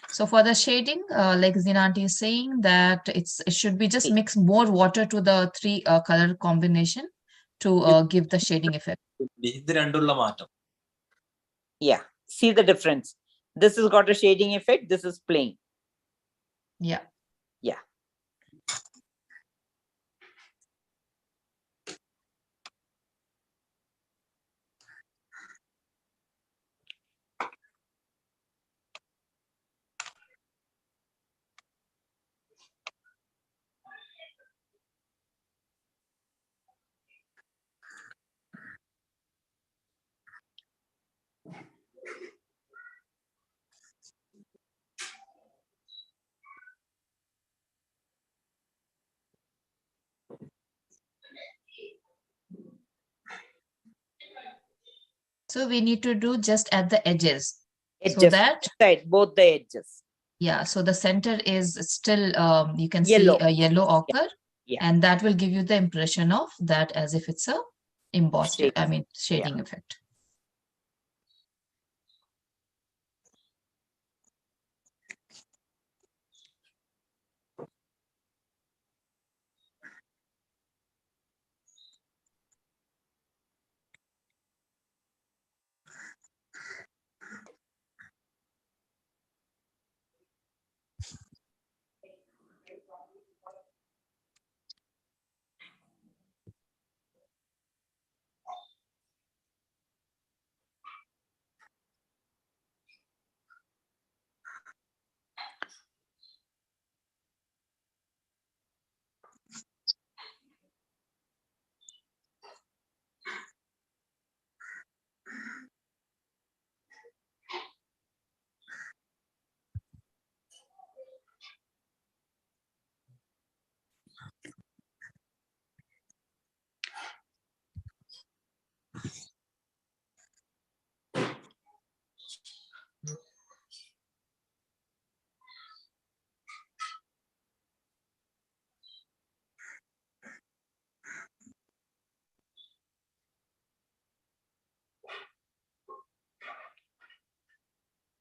S1: So for the shading, like Zina aunty is saying that it should be just mix more water to the 3 color combination to give the shading effect.
S3: Yeah, see the difference. This has got a shading effect. This is plain.
S1: Yeah.
S3: Yeah.
S1: So we need to do just at the edges. So
S3: Edges,
S1: that,
S3: side, both the edges.
S1: yeah, so the center is still, you can
S3: Yellow.
S1: see a yellow ochre,
S3: Yeah.
S1: and that will give you the impression of that as if it's a embossed,
S3: Shade.
S1: I mean, shading effect.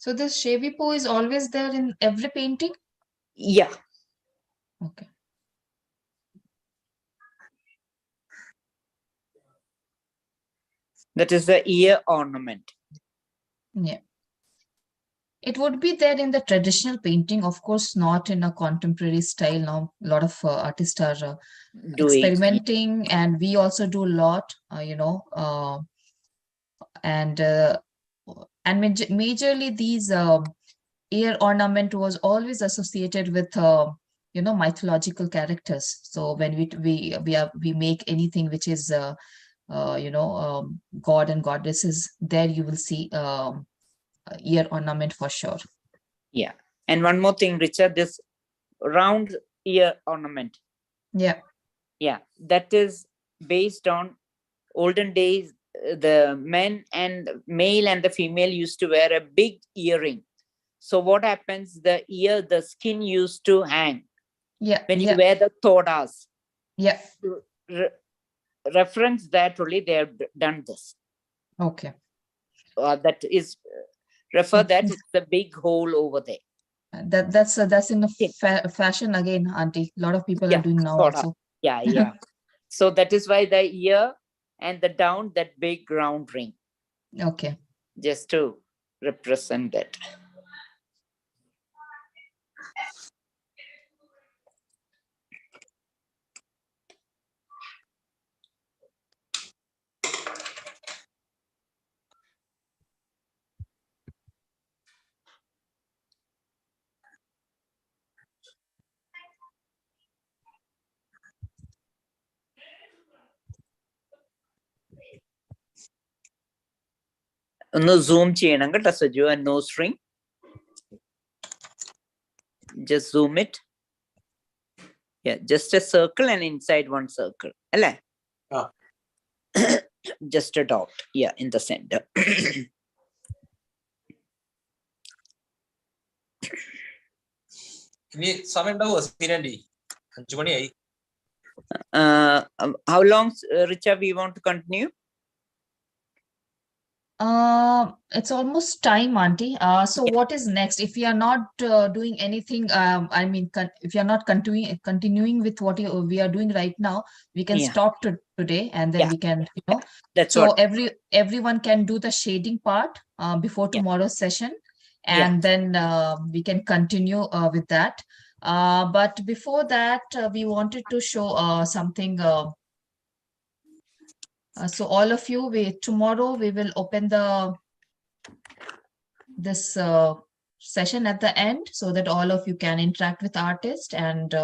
S1: So this shavy po is always there in every painting?
S3: Yeah.
S1: Okay.
S3: That is the ear ornament.
S1: Yeah. It would be there in the traditional painting, of course, not in a contemporary style. Now, a lot of artists are experimenting, and we also do a lot, and majorly these ear ornament was always associated with mythological characters. So when we make anything which is god and goddesses, there you will see ear ornament for sure.
S3: Yeah. And one more thing, Richard, this round ear ornament.
S1: Yeah.
S3: Yeah, that is based on olden days. The men and male and the female used to wear a big earring. So what happens? The skin used to hang.
S1: Yeah.
S3: When you wear the thodas.
S1: Yeah.
S3: Reference that only they have done this.
S1: Okay.
S3: That is refer that it's a big hole over there.
S1: That's in the fashion again, auntie. A lot of people are doing now also.
S3: Yeah, yeah. So that is why the ear and the down, that big round ring.
S1: Okay.
S3: Just to represent that. ഒന്ന് zoom ചെയ്യണം കേട്ടോ Saju, a nose ring. Just zoom it. Yeah, just a circle and inside one circle. അല്ലേ? Just a dot. Yeah, in the center.
S4: ഇനി സമയം ഉണ്ടാവുമോ സീനന്റി? 5 മണിയായി.
S3: How long, Richa, we want to continue?
S1: It's almost time, Auntie. So what is next? If we are not doing anything, I mean, if you are not continuing with what we are doing right now, we can
S3: Yeah,
S1: stop today, and then
S3: yeah,
S1: we can,
S3: that's
S1: so
S3: what.
S1: everyone can do the shading part before
S3: Yeah,
S1: tomorrow's session,
S3: yeah.
S1: and then we can continue with that. But before that, we wanted to show something. So all of you, tomorrow we will open this session at the end so that all of you can interact with artists, and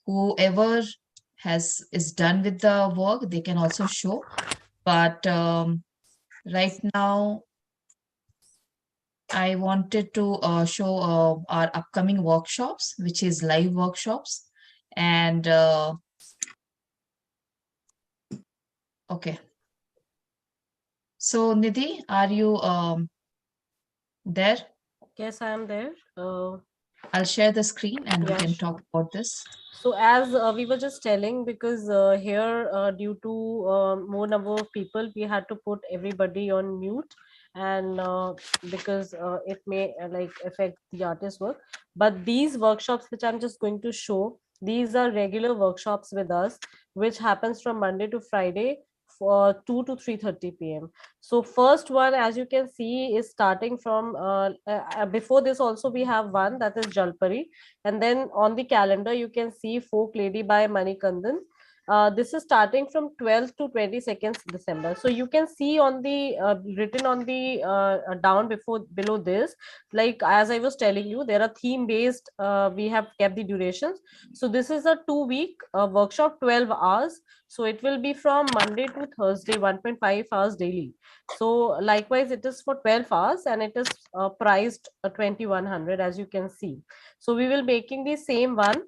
S1: whoever is done with the work, they can also show. But right now, I wanted to show our upcoming workshops, which is live workshops. And okay. So Nidhi, are you there?
S5: Yes, I am there.
S1: I'll share the screen and we
S5: Yeah,
S1: can
S5: sure.
S1: talk about this.
S5: So as we were just telling, because here due to more number of people, we had to put everybody on mute, and because it may like affect the artist's work. But these workshops which I'm just going to show, these are regular workshops with us, which happens from Monday to Friday for 2 to 3:30 p.m. So first one, as you can see, is starting from before this also we have one, that is Jalpari, and then on the calendar you can see Folk Lady by Manikandan. This is starting from 12th to 22nd December. So you can see on the written on the down before below this, like as I was telling you, there are theme based, we have kept the durations. So this is a 2 week workshop, 12 hours. So it will be from Monday to Thursday, 1.5 hours daily. So likewise it is for 12 hours, and it is priced 2100, as you can see. So we will making the same one.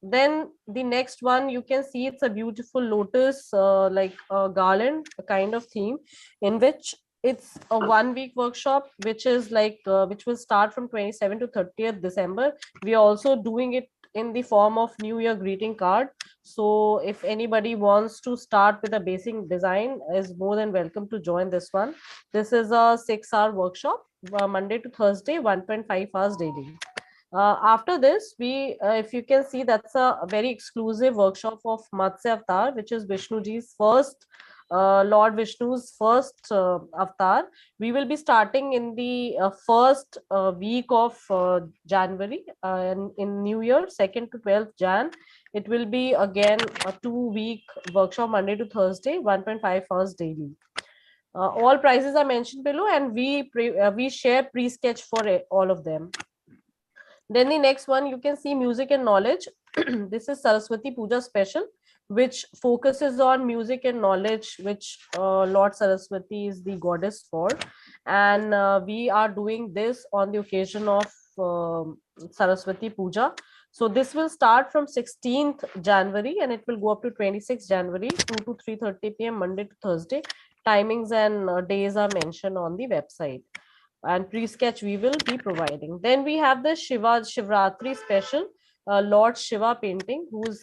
S5: Then the next one, you can see it's a beautiful lotus like a garland, a kind of theme, in which it's a 1 week workshop, which is like which will start from 27 to 30th December. We are also doing it in the form of New Year greeting card. So if anybody wants to start with a basic design, is more than welcome to join this one. This is a 6-hour workshop, Monday to Thursday, 1.5 hours daily. After this, we, if you can see, that's a very exclusive workshop of Matsya Avatar, which is Vishnuji's first, Lord Vishnu's first avatar. We will be starting in the first week of January, in New Year, 2nd to 12th Jan. It will be again a 2 week workshop, Monday to Thursday, 1.5 hours daily. All prices are mentioned below, and we share pre-sketch for all of them. Then the next one, you can see music and knowledge. This is Saraswati Puja special, which focuses on music and knowledge, which Lord Saraswati is the goddess for. And we are doing this on the occasion of Saraswati Puja. So this will start from 16th January, and it will go up to 26th January, 2 to 3:30 p.m. Monday to Thursday. Timings and days are mentioned on the website, and pre-sketch we will be providing. Then we have the Shivratri special, Lord Shiva painting, who's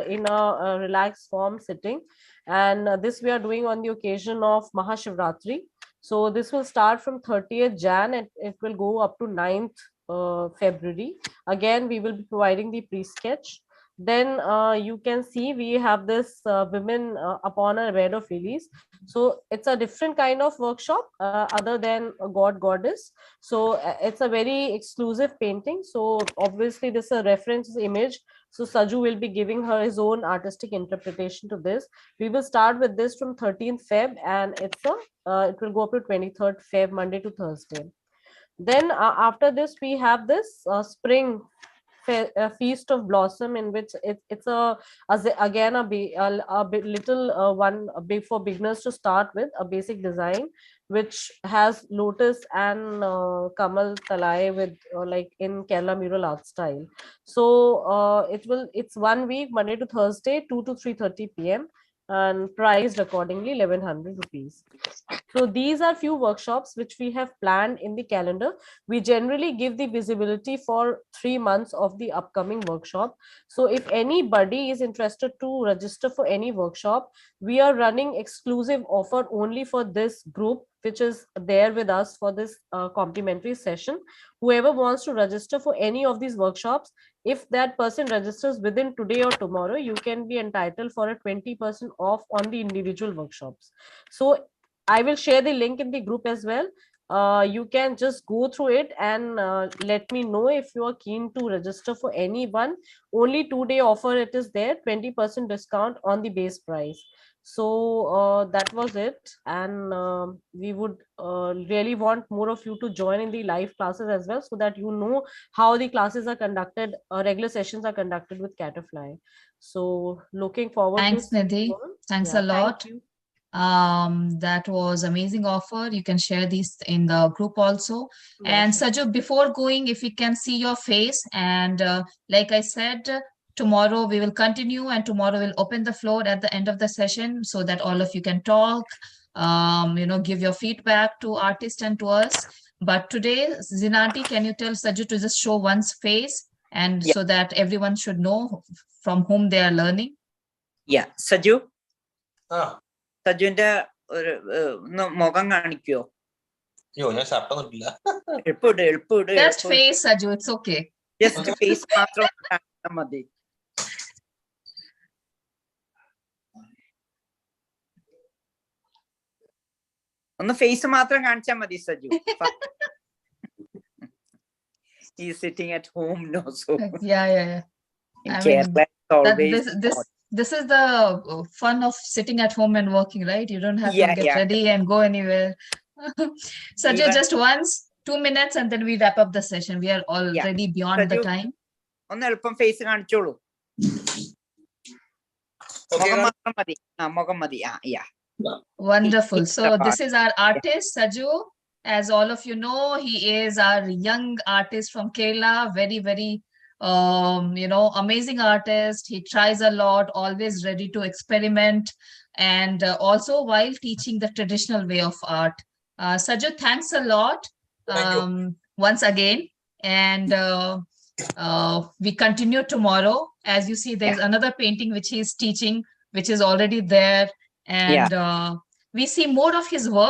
S5: in a relaxed form sitting, and this we are doing on the occasion of Mahashivratri. So this will start from 30th Jan, and it will go up to 9th February. Again, we will be providing the pre-sketch. Then you can see we have this women upon a bed of lilies. So it's a different kind of workshop other than a god goddess. So it's a very exclusive painting. So obviously this is a reference image. So Saju will be giving her his own artistic interpretation to this. We will start with this from 13th Feb, and it will go up to 23rd Feb, Monday to Thursday. Then after this, we have this spring feast of blossom, in which it's again a little one, a big for beginners to start with, a basic design which has lotus and kamal talai with like in Kerala mural art style. So it's 1 week, Monday to Thursday, 2 to 3:30 p.m. and priced accordingly 1100 rupees. So these are few workshops which we have planned in the calendar. We generally give the visibility for 3 months of the upcoming workshop. So if anybody is interested to register for any workshop, we are running exclusive offer only for this group which is there with us for this complimentary session. Whoever wants to register for any of these workshops, if that person registers within today or tomorrow, you can be entitled for a 20% off on the individual workshops. So I will share the link in the group as well. You can just go through it and let me know if you are keen to register for any one. Only 2-day offer it is there, 20% discount on the base price. So that was it, and we would really want more of you to join in the live classes as well, so that you know how the classes are conducted, regular sessions are conducted with Catterfly. So looking forward to
S1: Thanks,
S5: see
S1: Nidhi.
S5: you all.
S1: Thanks
S5: Yeah,
S1: a lot.
S5: thank you.
S1: That was amazing offer. You can share these in the group also.
S5: Yeah,
S1: And
S5: sure.
S1: Saju, before going, if we can see your face, and like I said, tomorrow we will continue, and tomorrow we'll open the floor at the end of the session so that all of you can talk, give your feedback to artists and to us. But today, Zinanti, can you tell Saju to just show one's face, and
S3: Yeah.
S1: so that everyone should know from whom they are learning?
S3: Yeah, Saju.
S4: Ah.
S3: സജുവിന്റെ ഒരു മുഖം കാണിക്കോ?
S4: ഞാൻ ഷർട്ടൊന്നുമില്ല.
S3: എളുപ്പം
S1: Just face, Saju, it's okay.
S3: Just face മാത്രം കാണിച്ചാൽ മതി. ഒന്ന് face മാത്രം കാണിച്ചാൽ മതി Saju. He's sitting at home, no? So
S1: Yeah.
S3: in
S1: I
S3: Kerala,
S1: mean,
S3: it's always
S1: this is the fun of sitting at home and working, right? You don't have to get ready and go anywhere. Sajay, just once, 2 minutes, and then we wrap up the session. We are already beyond the time.
S3: ഒന്ന് എളുപ്പം face കാണിച്ചോളൂ. മുഖം മതി. മുഖം മതി.
S1: Wonderful. So this is our artist, Saju. As all of you know, he is our young artist from Kerala. Very, very amazing artist. He tries a lot, always ready to experiment, and also while teaching the traditional way of art. Saju, thanks a lot.
S4: Thank you.
S1: Once again, and we continue tomorrow. As you see, there's another painting which he is teaching, which is already there, and we see more of his work